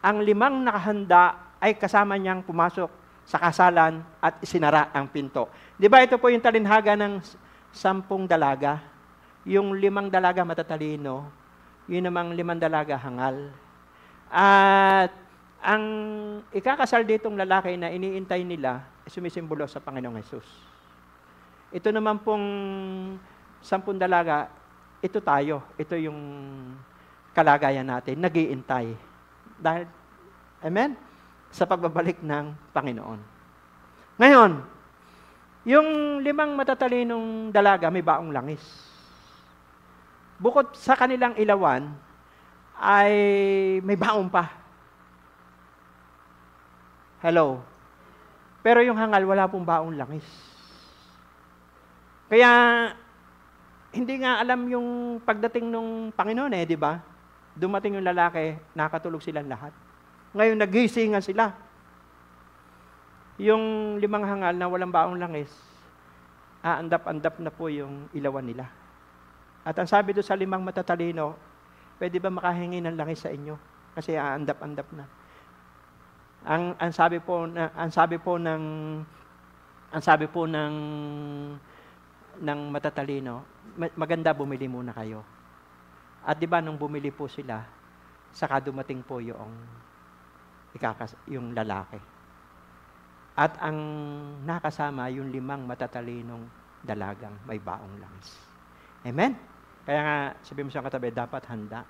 Ang 5 nakahanda ay kasama niyang pumasok sa kasalan at isinara ang pinto. Di ba ito po yung talinhaga ng 10 dalaga? Yung 5 dalaga matatalino, yun namang 5 dalaga hangal. At ang ikakasal ditong lalaki na iniintay nila, sumisimbolo sa Panginoong Jesus. Ito naman pong 10 dalaga, ito tayo. Ito yung kalagayan natin, nag-iintay. Dahil, amen? Sa pagbabalik ng Panginoon. Ngayon, yung 5 matatalinong dalaga may baong langis. Bukod sa kanilang ilawan, ay may baong pa. Hello? Pero yung hangal, wala pong baong langis. Kaya, hindi nga alam yung pagdating ng Panginoon di ba? Dumating yung lalaki, nakatulog silang lahat. Ngayon, nagisingan sila. Yung 5 hangal na walang baong langis, aandap-andap na po yung ilawan nila. At ang sabi doon sa 5 matatalino, pwede ba makahingi ng langis sa inyo? Kasi aandap-andap na. Ang sabi po ng matatalino, maganda bumili muna kayo. At di ba nung bumili po sila, saka dumating po yung lalaki. At ang nakasama, yung 5 matatalinong dalagang may baong langis. Amen? Kaya nga, sabi mo sa katabi, dapat handa.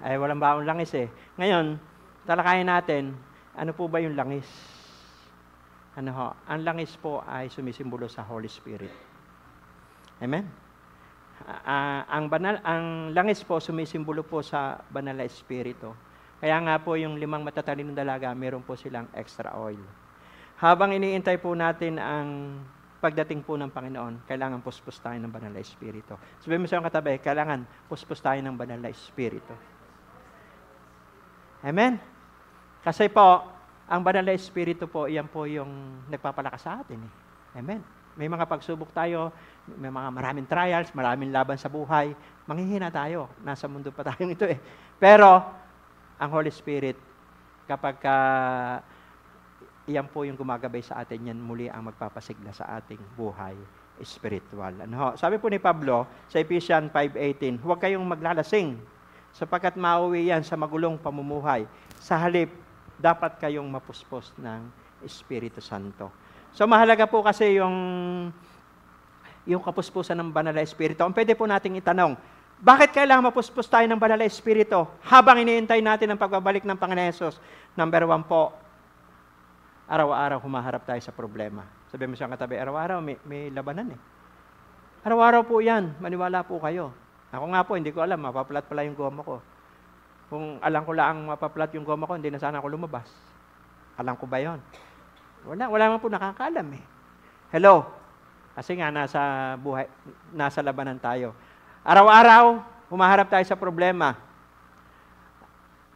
Ay, walang baong langis eh. Ngayon, talakayin natin, ano po ba yung langis? Ano ho? Ang langis po ay sumisimbolo sa Holy Spirit. Amen? Ang langis po sumisimbolo po sa banal na Espiritu. Kaya nga po yung 5 matatalinong dalaga, meron po silang extra oil. Habang iniintay po natin ang pagdating po ng Panginoon, kailangan puspos tayo ng banal na Espiritu. Sabihin mo sa iyong katabi, kailangan puspos tayo ng banal na Espiritu. Amen? Kasi po, ang banal na Espiritu po, yan po yung nagpapalakas sa atin. Amen? May mga pagsubok tayo, may mga maraming trials, maraming laban sa buhay, manghihina tayo. Nasa mundo pa tayong ito eh. Pero, ang Holy Spirit, kapag iyan po yung gumagabay sa atin, yan muli ang magpapasigla sa ating buhay spiritual. Ano? Sabi po ni Pablo sa Ephesians 5:18, huwag kayong maglalasing sapagkat mauwi yan sa magulong pamumuhay. Sa halip, dapat kayong mapuspos ng Espiritu Santo. So mahalaga po kasi yung kapuspusan ng banal na Espiritu. Ang pwede po nating itanong, bakit kailangan mapuspos tayo ng banal na Espiritu habang iniintay natin ang pagbabalik ng Panginoon Hesus? Number 1 po, araw-araw humaharap tayo sa problema. Sabi mo sa katabi, araw-araw may labanan eh. Araw-araw po yan, maniwala po kayo. Ako nga po, hindi ko alam, mapaplat pala yung goma ko. Kung alam ko lang mapaplat yung goma ko, hindi na sana ako lumabas. Alam ko ba yon? Wala man po nakakaalam eh. Hello? Kasi nga nasa labanan tayo. Araw-araw, humaharap tayo sa problema.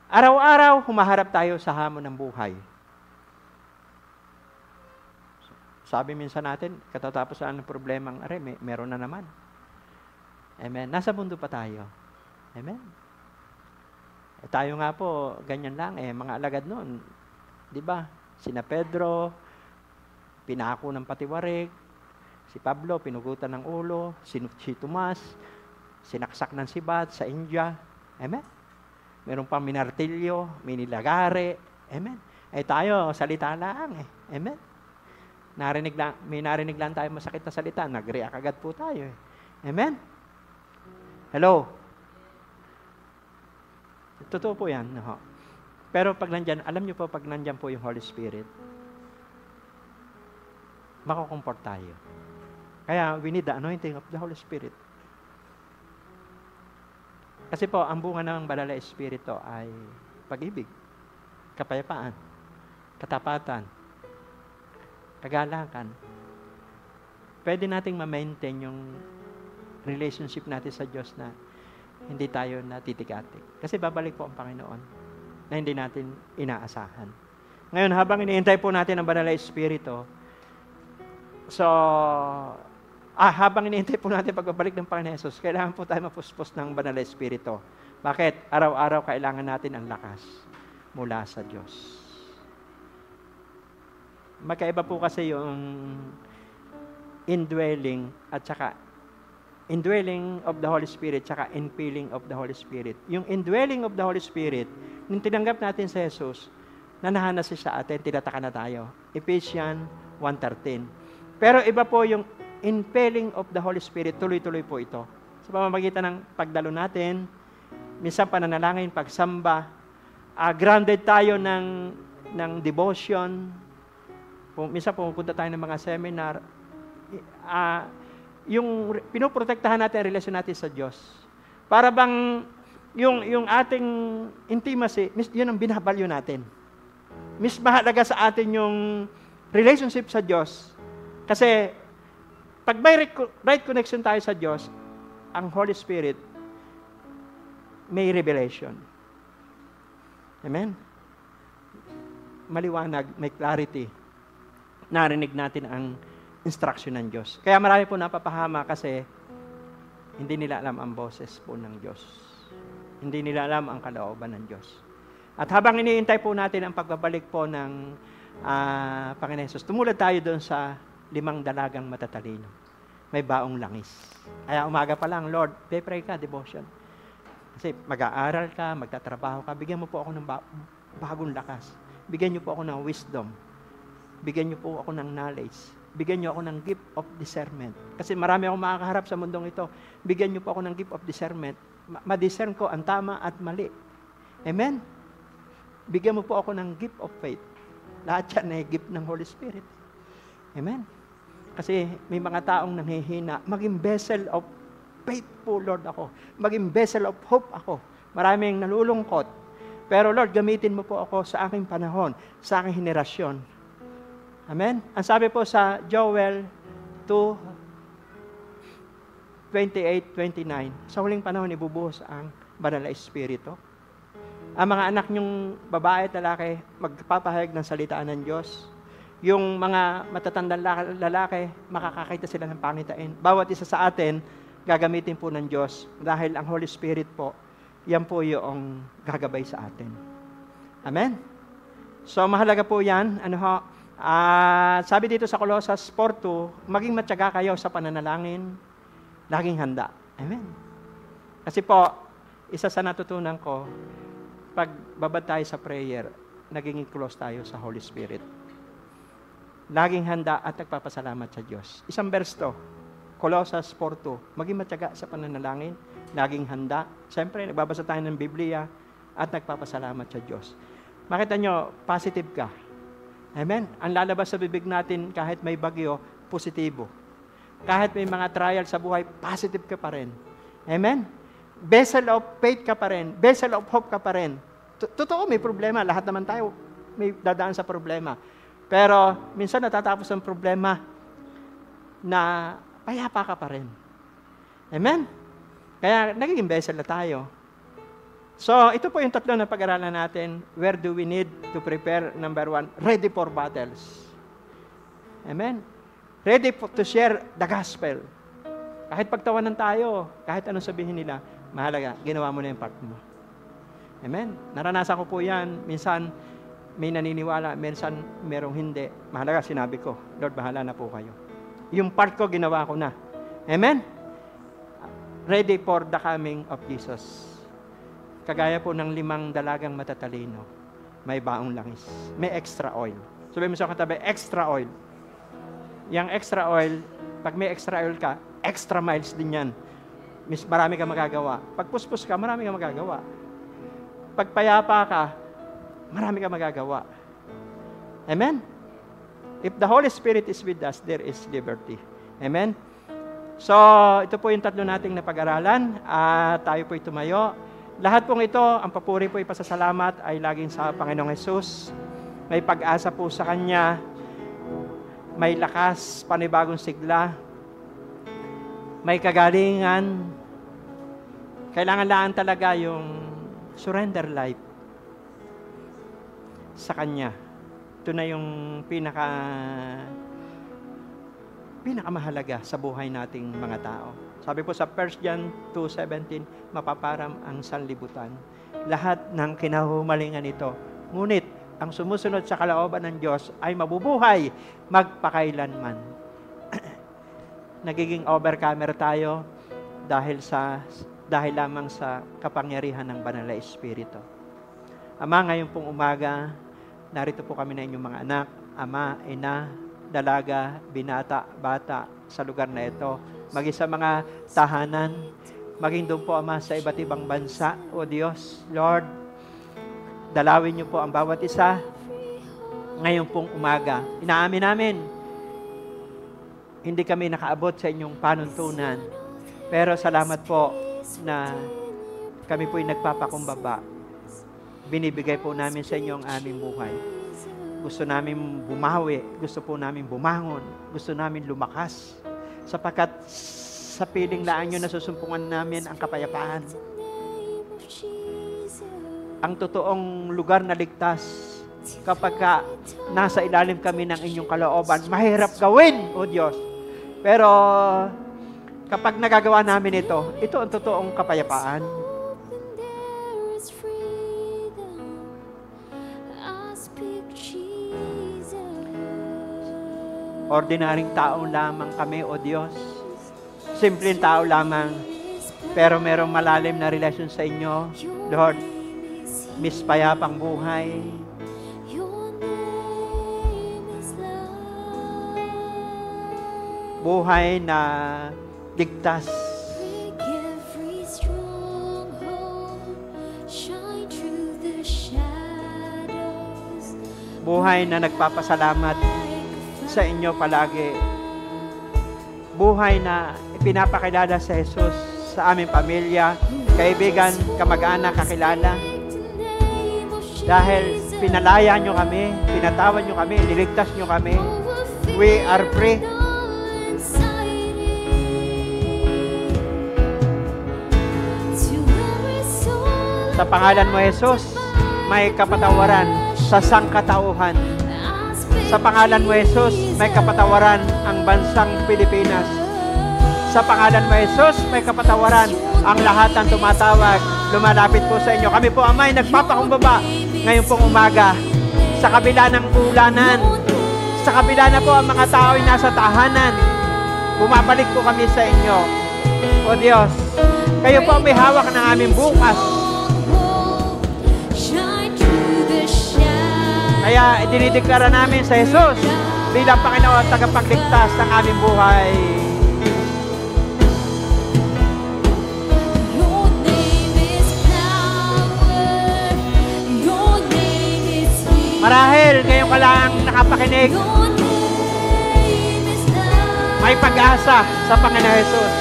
Araw-araw, humaharap tayo sa hamon ng buhay. Sabi minsan natin, katatapusan ng problemang, meron na naman. Amen. Nasa mundo pa tayo. Amen. Tayo nga po, ganyan lang mga alagad noon. Di ba? Sina Pedro, pinako ng patiwarik. Si Pablo, pinugutan ng ulo. Si Tomas, sinaksak ng sibat sa India. Amen. Meron pang minartilyo, minilagare. Amen. Tayo, salita lang Amen. May narinig lang tayo masakit na salita. Nag-react agad po tayo Amen. Hello? Totoo po yan. No? Pero pag nandyan, alam nyo po, pag nandyan po yung Holy Spirit, makukomport tayo. Kaya we need the anointing of the Holy Spirit. Kasi po, ang bunga ng banal na Espiritu ay pag-ibig, kapayapaan, katapatan, kagalakan. Pwede nating ma-maintain yung relationship natin sa Diyos na hindi tayo natitikatik. Kasi babalik po ang Panginoon na hindi natin inaasahan. Ngayon, habang iniintay po natin ang banal na Espiritu, habang iniintay po natin pagbabalik ng Panginoon Hesus, kailangan po tayo mapuspos ng banal na Espiritu. Bakit? Araw-araw kailangan natin ang lakas mula sa Diyos. Magkaiba po kasi yung indwelling at saka indwelling of the Holy Spirit tsaka infilling of the Holy Spirit. Yung indwelling of the Holy Spirit, nung tinanggap natin sa Jesus, nanahan na siya sa atin, tinataka na tayo. Ephesians 1:13. Pero iba po yung infilling of the Holy Spirit, tuloy-tuloy po ito. Sa pamamagitan ng pagdalo natin, minsan pananalangin, pagsamba, grounded tayo ng devotion. Minsan pumunta tayo ng mga seminar, yung pinoprotektahan natin ang relasyon natin sa Diyos. Para bang yung ating intimacy, yun ang binabalyo natin. Mas mahalaga sa atin yung relationship sa Diyos. Kasi pag may right connection tayo sa Diyos, ang Holy Spirit may revelation. Amen? Maliwanag, may clarity. Narinig natin ang instruction ng Diyos. Kaya marami po napapahama kasi hindi nila alam ang boses po ng Diyos. Hindi nila alam ang kalooban ng Diyos. At habang iniintay po natin ang pagbabalik po ng Panginoon Hesus, tumulad tayo doon sa 5 dalagang matatalino. May baong langis. Kaya umaga pa lang, Lord, pray ka, devotion. Kasi mag-aaral ka, magtatrabaho ka, bigyan mo po ako ng bagong lakas. Bigyan niyo po ako ng wisdom. bigyan niyo po ako ng knowledge. Bigyan niyo ako ng gift of discernment. Kasi marami akong makakaharap sa mundong ito. Bigyan niyo po ako ng gift of discernment. Ma-discern ko ang tama at mali. Amen? Bigyan mo po ako ng gift of faith. Lahat yan ay gift ng Holy Spirit. Amen? Kasi may mga taong nanghihina. Maging vessel of faith po, Lord, ako. Maging vessel of hope ako. Maraming nalulungkot. Pero Lord, gamitin mo po ako sa aking panahon, sa aking henerasyon. Amen? Ang sabi po sa Joel 2:28-29, sa huling panahon, ibubuhos ang banal na Espiritu. Ang mga anak niyong babae at lalaki, magpapahayag ng salitaan ng Diyos. Yung mga matatandang lalaki, makakakita sila ng pangitain. Bawat isa sa atin, gagamitin po ng Diyos. Dahil ang Holy Spirit po, yan po yung gagabay sa atin. Amen? So, mahalaga po yan. Sabi dito sa Colossus 4:2, maging matyaga kayo sa pananalangin, laging handa. Amen. Kasi po, isa sa natutunan ko, pag babad tayo sa prayer, naging close tayo sa Holy Spirit. Laging handa at nagpapasalamat sa Diyos. Isang verse to, Colossus 4:2, maging matyaga sa pananalangin, laging handa. Siyempre, nagbabasa tayo ng Biblia at nagpapasalamat sa Diyos. Makita nyo, positive ka. Amen? Ang lalabas sa bibig natin kahit may bagyo, positibo. Kahit may mga trial sa buhay, positive ka pa rin. Amen? Vessel of faith ka pa rin. Vessel of hope ka pa rin. Totoo, may problema. Lahat naman tayo may dadaan sa problema. Pero minsan natatapos ang problema na payapa ka pa rin. Amen? Kaya nagiging vessel na tayo. So, ito po yung tatlo na pag-aralan natin. Where do we need to prepare? Number 1, ready for battles. Amen? Ready to share the gospel. Kahit pagtawanan tayo, kahit anong sabihin nila, mahalaga, ginawa mo na yung part mo. Amen? Naranasan ko po yan. Minsan, may naniniwala. Minsan, merong hindi. Mahalaga, sinabi ko, Lord, bahala na po kayo. Yung part ko, ginawa ko na. Amen? Ready for the coming of Jesus. Kagaya po ng 5 dalagang matatalino, may baong langis, may extra oil. Sabi mo sa katabi, extra oil. Yang extra oil, pag may extra oil ka, extra miles din yan. Marami ka magagawa. Pag puspos ka, marami ka magagawa. Pag payapa ka, marami ka magagawa. Amen? If the Holy Spirit is with us, there is liberty. Amen? So, ito po yung tatlo nating napag-aralan. Tayo po'y tumayo. Lahat pong ito, ang papuri po ipasasalamat ay laging sa Panginoong Hesus. May pag-asa po sa Kanya. May lakas, panibagong sigla. May kagalingan. Kailangan lang talaga yung surrender life sa Kanya. Ito na yung pinakamahalaga sa buhay nating mga tao. Sabi po sa 1 John 2:17, mapaparam ang sanlibutan. Lahat ng kinahumalingan ito. Ngunit, ang sumusunod sa kalooban ng Diyos ay mabubuhay magpakailanman. Nagiging overcomer tayo dahil lamang sa kapangyarihan ng Banal na Espiritu. Ama, ngayon pong umaga, narito po kami na inyong mga anak, ama, ina, dalaga, binata, bata sa lugar na ito. Maging sa mga tahanan, maging doon po, Ama, sa iba't ibang bansa. O Diyos, Lord, dalawin niyo po ang bawat isa ngayon pong umaga. Inaamin namin, hindi kami nakaabot sa inyong panuntunan. Pero salamat po na kami po'y nagpapakumbaba. Binibigay po namin sa inyo ang aming buhay. Gusto namin bumawi, gusto po namin bumangon, gusto namin lumakas. Sapagkat sa piling laan nyo nasusumpungan namin ang kapayapaan. Ang totoong lugar na ligtas, kapag nasa ilalim kami ng inyong kalooban, mahirap gawin, O Diyos. Pero kapag nagagawa namin ito ang totoong kapayapaan. Ordinaryong tao lamang kami, O Diyos. Simpleng tao lamang. Pero merong malalim na relasyon sa inyo. Lord, mispayapang buhay. buhay na ligtas. Break every stronghold, shine through the shadows. Buhay na nagpapasalamat sa inyo palagi. Buhay na ipinapakilala sa Jesus sa aming pamilya, kaibigan, kamag-anak, kakilala. Dahil pinalaya nyo kami, pinatawad nyo kami, niligtas nyo kami. We are free. Sa pangalan mo, Jesus, may kapatawaran sa sangkatauhan. Sa pangalan mo, Jesus, may kapatawaran ang bansang Pilipinas. Sa pangalan mo, Jesus, may kapatawaran ang lahat ng tumatawag, lumalapit po sa inyo. Kami po, Amay, nagpapakumbaba ngayon pong umaga. Sa kabila ng ulanan, sa kabila na po ang mga tao ay nasa tahanan, bumabalik po kami sa inyo. O Diyos, kayo po may hawak ng aming bukas. Kaya dinideklara namin sa Jesus bilang Panginoon at tagapagligtas ng aming buhay. Marahil ngayong ka lang nakapakinig, may pag-asa sa Panginoon Jesus.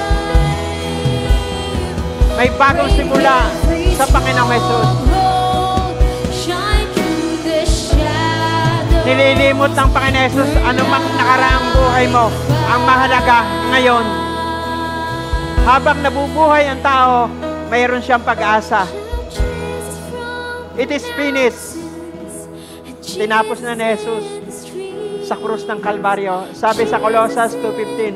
May bagong simula sa Panginoong Jesus. Nililimot ng Panginoon Jesus anumang nakaraang buhay mo. Ang mahalaga ngayon, habang nabubuhay ang tao, mayroon siyang pag-asa. It is finished. Tinapos na ni Jesus sa krus ng Kalbaryo. Sabi sa Colossus 2:15,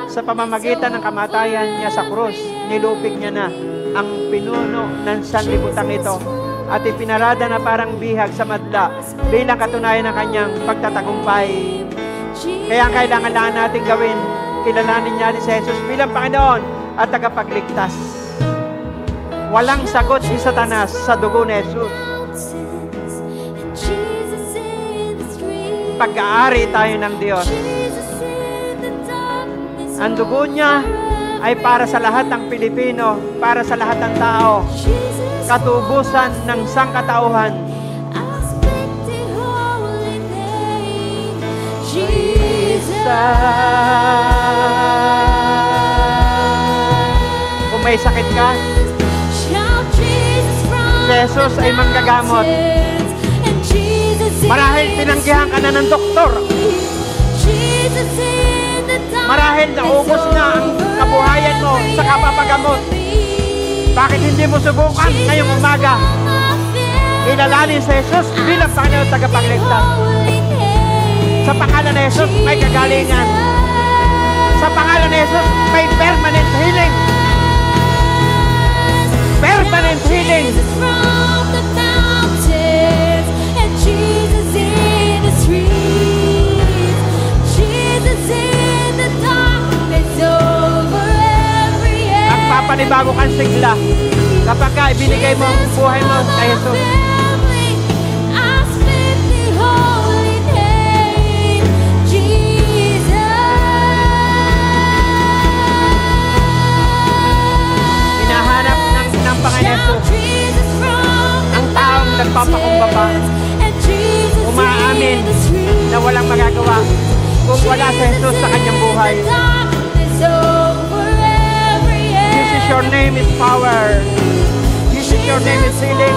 sa pamamagitan ng kamatayan niya sa krus, nilupig niya na ang pinuno ng sanlibutan ito at ipinarada na parang bihag sa madla bilang katunayan ng kanyang pagtatagumpay. Kaya ang kailangan lang natin gawin, kilalanin niya si Jesus bilang Panginoon at tagapagligtas. Walang sagot si Satanas sa dugo ni Jesus. Pag-aari tayo ng Diyos. Ang dugo niya ay para sa lahat ng Pilipino, para sa lahat ng tao. Katubusan ng sangkatauhan. Kung may sakit ka, si Jesus ay manggagamot. Marahil tinanggihan ka na ng doktor. Marahil naubos na ang kabuhayan mo sa kapapagamot. Bakit hindi mo subukan ngayong umaga? Kilalanin sa Jesus bilang Panginoon tagapagligtas. Sa pangalan ni Jesus may kagalingan. Sa pangalan ni Jesus may permanent healing. Permanent healing. Panibago kang sigla kapag ka ibinigay mo ang buhay mo kay Jesus. Hinahanap ng Panginoon Jesus ang taong nagpapakumbaba, umaamin na walang magagawa kung wala sa Jesus sa kanyang buhay. Your name is power. Jesus, your name is healing.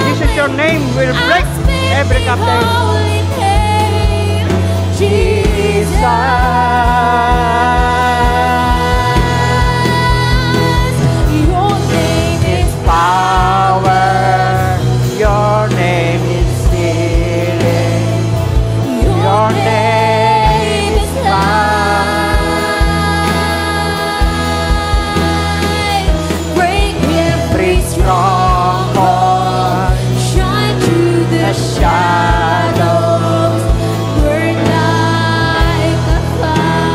Jesus, your name will break every captive. Jesus, your name is power. Your name is healing. Your name is power. Stronghold, shine through the shadows, burn like a fire.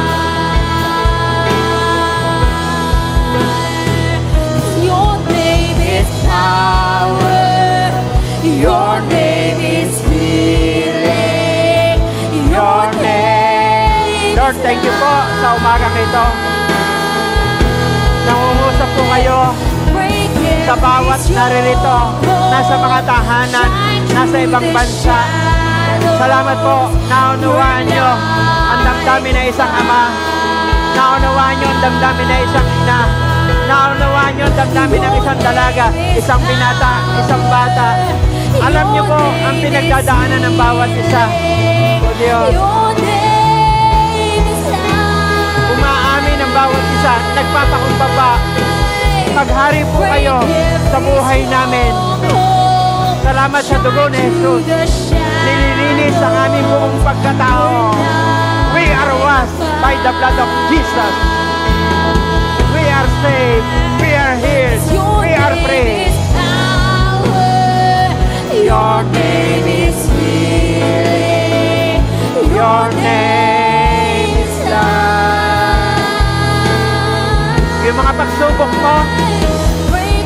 thank you po sa umagang ito. Nangungusap po kayo sa bawat naririto, nasa mga tahanan, nasa ibang bansa. Salamat po, naunawaan nyo ang damdamin na isang ama. Naunawaan nyo ang damdamin na isang ina. Naunawaan nyo ang damdamin ng isang dalaga, isang binata, isang bata. Alam nyo po ang pinagdadaanan ng bawat isa. O Diyos, umaamin ang bawat isa, nagpapakumbaba. Maghari po kayo sa buhay namin. Salamat sa dugo ni Jesus. Nililinis ang aming buong pagkatao. We are washed by the blood of Jesus. We are saved. We are healed. We are free. Your name is healing. Your name is love. Yung mga pagsubok mo,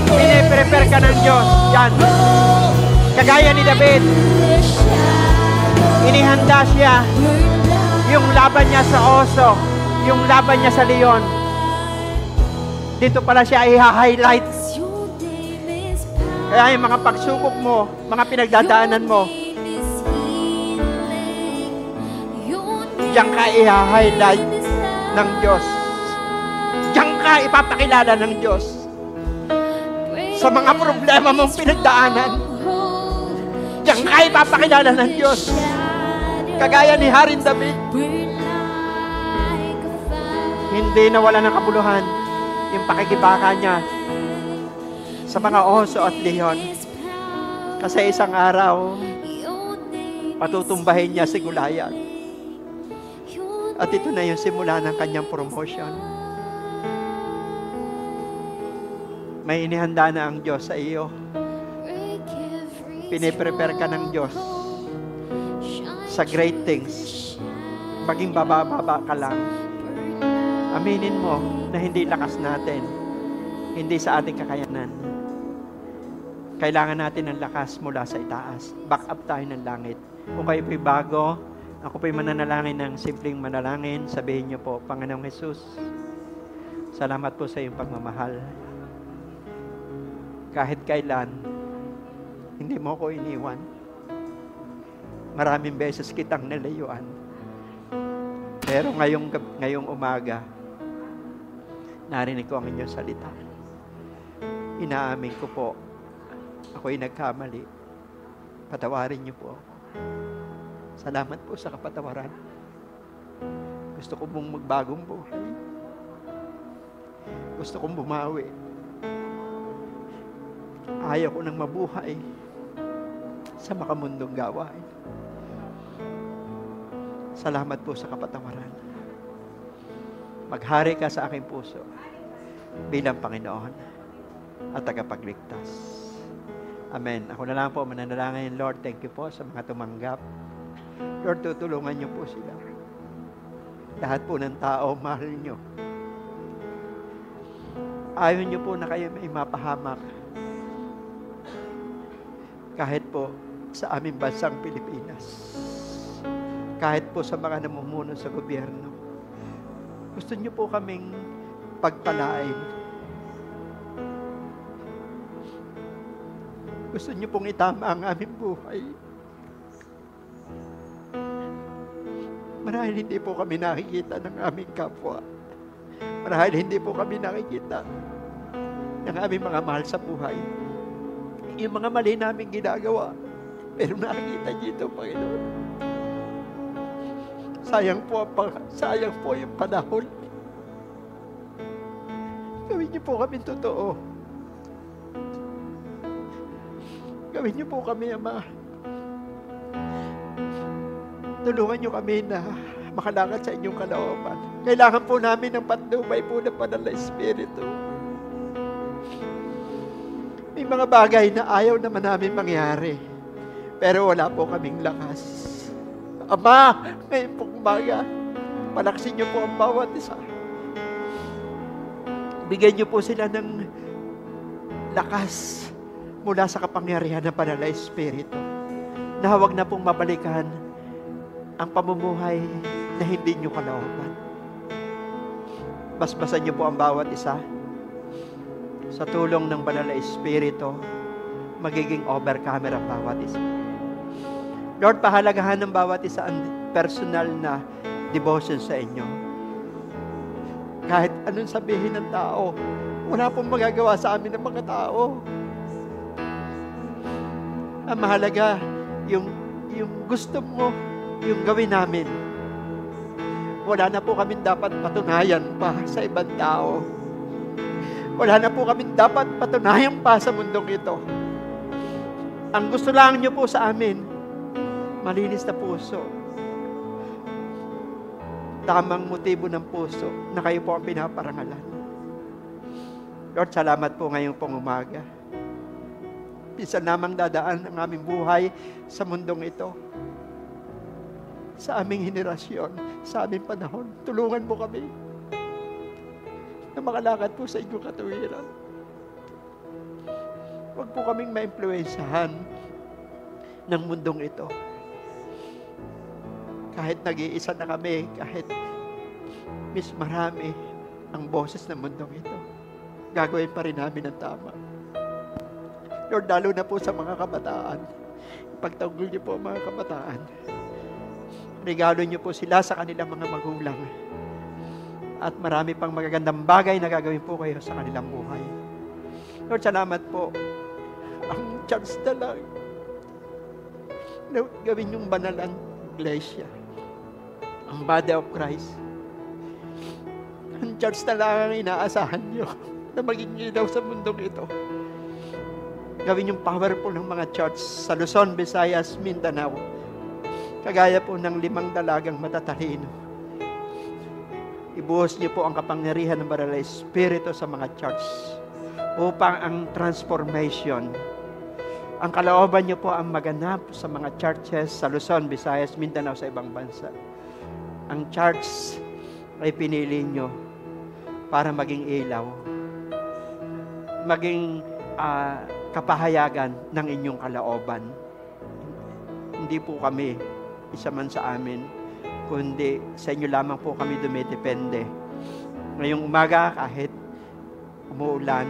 piniprepare ka ng Diyos. Yan. Kagaya ni David, inihanda siya yung laban niya sa oso, yung laban niya sa leon. Dito pala siya i-highlight. Kaya yung mga pagsubok mo, mga pinagdadaanan mo, diyan ka i-highlight ng Diyos. Diyan ka ipapakilala ng Diyos. Sa mga problema mong pinagdaanan, diyan ka ipapakilala ng Diyos. Kagaya ni Haring David, hindi nawala ng kabuluhan yung pakikibaka niya sa mga oso at leon. Kasi isang araw, patutumbahin niya si Goliath. At ito na yung simula ng kanyang promotion. May inihanda na ang Diyos sa iyo. Piniprepare ka ng Diyos sa great things. Maging bababa ka lang. Aminin mo na hindi lakas natin, hindi sa ating kakayanan. Kailangan natin ng lakas mula sa itaas. Back up tayo ng langit. Kung kayo po'y bago, ako po'y mananalangin ng simpleng manalangin. Sabihin niyo po, Panginoong Jesus, salamat po sa iyong pagmamahal. Kahit kailan, hindi mo ko iniwan. Maraming beses kitang nilayuan. Pero ngayong umaga, narinig ko ang inyong salita. Inaamin ko po, ako'y nagkamali. Patawarin niyo po ako. Salamat po sa kapatawaran. Gusto ko mong magbagong buhay. Gusto kong bumawi. Ayaw ko nang mabuhay sa makamundong gawain. Salamat po sa kapatawaran. Maghari ka sa aking puso bilang Panginoon at tagapagligtas. Amen. Ako na lang po mananalangin. Lord, thank you po sa mga tumanggap. Lord, tutulungan niyo po sila. Lahat po ng tao, mahal niyo. Ayaw niyo po na kayo may mapahamak. Kahit po sa aming bansang Pilipinas. Kahit po sa mga namumuno sa gobyerno. Gusto niyo po kaming pagpalain. Gusto niyo pong itama ang aming buhay. Marahil hindi po kami nakikita ng aming kapwa. Marahil hindi po kami nakikita ng aming mga mahal sa buhay. Yung mga mali namin ginagawa, pero nakikita dito, Panginoon. Sayang po yung panahon. Gawin niyo po kami totoo. Gawin niyo po kami, Ama. Tulungan niyo kami na makalakad sa inyong kalooban. Kailangan po namin ng patnubay po ng Banal na Espiritu. May mga bagay na ayaw naman namin mangyari, pero wala po kaming lakas. Ama, ngayon pong umaga, palaksin niyo po ang bawat isa. Bigyan niyo po sila ng lakas mula sa kapangyarihan ng Banal na Espiritu, na huwag na pong mabalikan ang pamumuhay na hindi niyo kalooban. Basbasan niyo po ang bawat isa. Sa tulong ng Banal na Espiritu, magiging overcomer ang bawat isa. Lord, pahalagahan ng bawat isa ang personal na devotion sa inyo. Kahit anong sabihin ng tao, wala pong magagawa sa amin ng mga tao. Ang mahalaga, yung gusto mo, yung gawin namin. Wala na po kami dapat patunayan pa sa ibang tao. Wala na po kami dapat patunayan pa sa mundong ito. Ang gusto lang niyo po sa amin, malinis na puso. Tamang motibo ng puso na kayo po ang pinaparangalan. Lord, salamat po ngayong pong umaga. Minsan namang dadaan ang aming buhay sa mundong ito. Sa aming henerasyon, sa aming panahon, tulungan mo kami na makalakad po sa inyong katuwiran. Huwag po kaming maimpluwensyahan ng mundong ito. Kahit nag-iisa na kami, kahit mas marami ang boses ng mundong ito, gagawin pa rin namin ang tama. Lord, lalo na po sa mga kabataan, pagtanggol niyo po ang mga kabataan. Regalo niyo po sila sa kanilang mga magulang. At marami pang magagandang bagay na gagawin po kayo sa kanilang buhay. Lord, salamat po. Ang chance na lang na gawin yung banalang iglesia. Ang body of Christ. Ang church na lang ang inaasahan nyo na maging ilaw sa mundong ito. Gawin yung powerful ng mga church sa Luzon, Visayas, Mindanao. Kagaya po ng 5 dalagang matatalino. Ibuhos niyo po ang kapangyarihan ng Banal na Espiritu sa mga church upang ang transformation, ang kalooban niyo po ang maganap sa mga churches sa Luzon, Visayas, Mindanao, sa ibang bansa. Ang church ay pinili niyo para maging ilaw, maging kapahayagan ng inyong kalooban. Hindi po kami isa man sa amin, kundi sa inyo lamang po kami dumidepende. Ngayong umaga, kahit umuulan,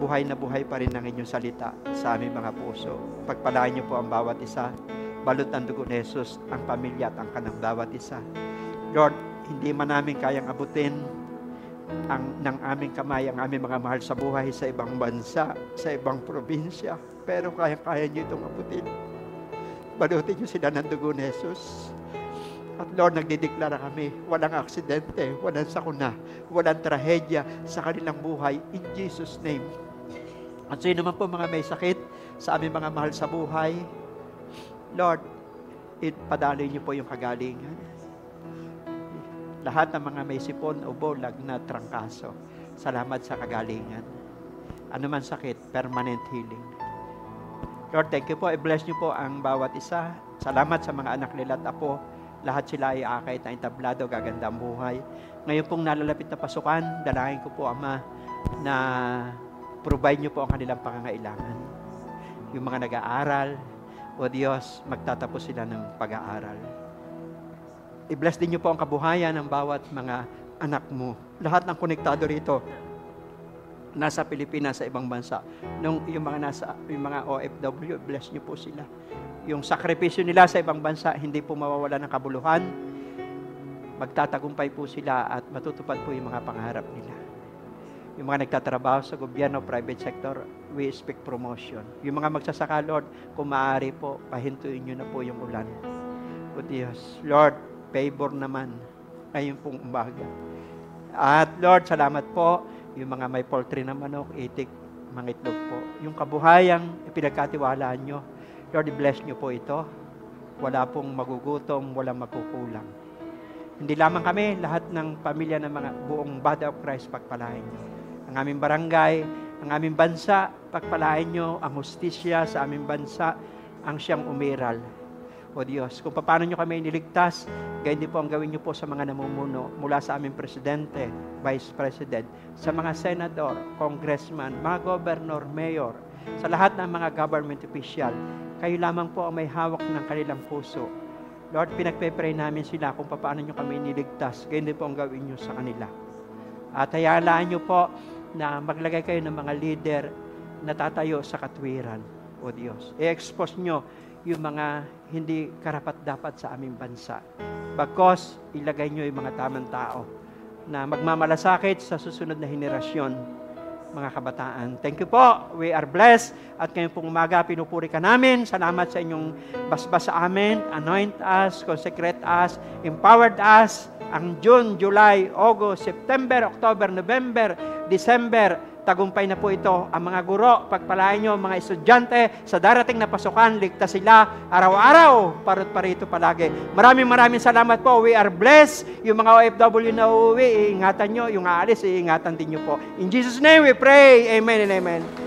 buhay na buhay pa rin ang inyong salita sa aming mga puso. Pagpalain niyo po ang bawat isa. Balot ng dugo ni Jesus, ang pamilya at ang kanang bawat isa. Lord, hindi man namin kayang abutin ng aming kamay, ang aming mga mahal sa buhay sa ibang bansa, sa ibang probinsya. Pero kaya niyo itong abutin. Balutin niyo sila ng dugo ni Jesus. At Lord, nagdideklara kami, walang aksidente, walang sakuna, walang trahedya sa kanilang buhay. In Jesus' name. At sino naman po mga may sakit sa aming mga mahal sa buhay, Lord, padaloy niyo po yung kagalingan. Lahat ng mga may sipon, ubo, lagnat, trangkaso, salamat sa kagalingan. Ano man sakit, permanent healing. Lord, thank you po. I-bless niyo po ang bawat isa. Salamat sa mga anak nila at apo. Lahat sila ay akay na entablado, gaganda ang buhay. Ngayon pong nalalapit na pasukan, dalangin ko po, Ama, na provide niyo po ang kanilang pangangailangan. Yung mga nag-aaral, o Diyos, magtatapos sila ng pag-aaral. I-bless din niyo po ang kabuhayan ng bawat mga anak mo. Lahat ng konektado rito, nasa Pilipinas, sa ibang bansa. Yung mga OFW, bless niyo po sila. Yung sakripisyo nila sa ibang bansa, hindi po mawawala ng kabuluhan. Magtatagumpay po sila at matutupad po yung mga pangarap nila. Yung mga nagtatrabaho sa gobyerno, private sector, we expect promotion. Yung mga magsasaka, Lord, kung maaari po, pahintuin nyo na po yung ulan. O Diyos, Lord, favor naman ngayon pong umaga. At Lord, salamat po, yung mga may poultry na manok, itik, mga itlog po. Yung kabuhayang ipinagkatiwalaan nyo, Lord, bless nyo po ito. Wala pong magugutom, walang makukulang. Hindi lamang kami, lahat ng pamilya ng mga buong body of Christ, pagpalain nyo. Ang aming barangay, ang aming bansa, pagpalain nyo. Ang hustisya sa aming bansa, ang siyang umiral. O Diyos, kung paano nyo kami iniligtas, gayon din po ang gawin nyo po sa mga namumuno, mula sa aming presidente, vice president, sa mga senador, congressman, mga governor, mayor, sa lahat ng mga government official. Kayo lamang po ang may hawak ng kanilang puso Lord, pinagpe-pray namin sila kung paano nyo kami niligtas. Ganyan din po ang gawin nyo sa kanila. At hayalaan nyo po na maglagay kayo ng mga leader na tatayo sa katwiran, O Diyos. I-expose nyo yung mga hindi karapat-dapat sa aming bansa. Bagkos, ilagay nyo yung mga tamang tao na magmamalasakit sa susunod na henerasyon, mga kabataan. Thank you po. We are blessed. At ngayong pong umaga, pinupuri ka namin. Salamat sa inyong basbas sa amin. Anoint us, consecrate us, empowered us. Ang June, July, August, September, October, November, December, tagumpay na po ito. Ang mga guro, pagpalain nyo, mga estudyante, sa darating na pasukan, ligtas sila araw-araw, parot parito palagi. Maraming salamat po. We are blessed. Yung mga OFW na uuwi, iingatan nyo. Yung aalis, iingatan din nyo po. In Jesus' name we pray. Amen and amen.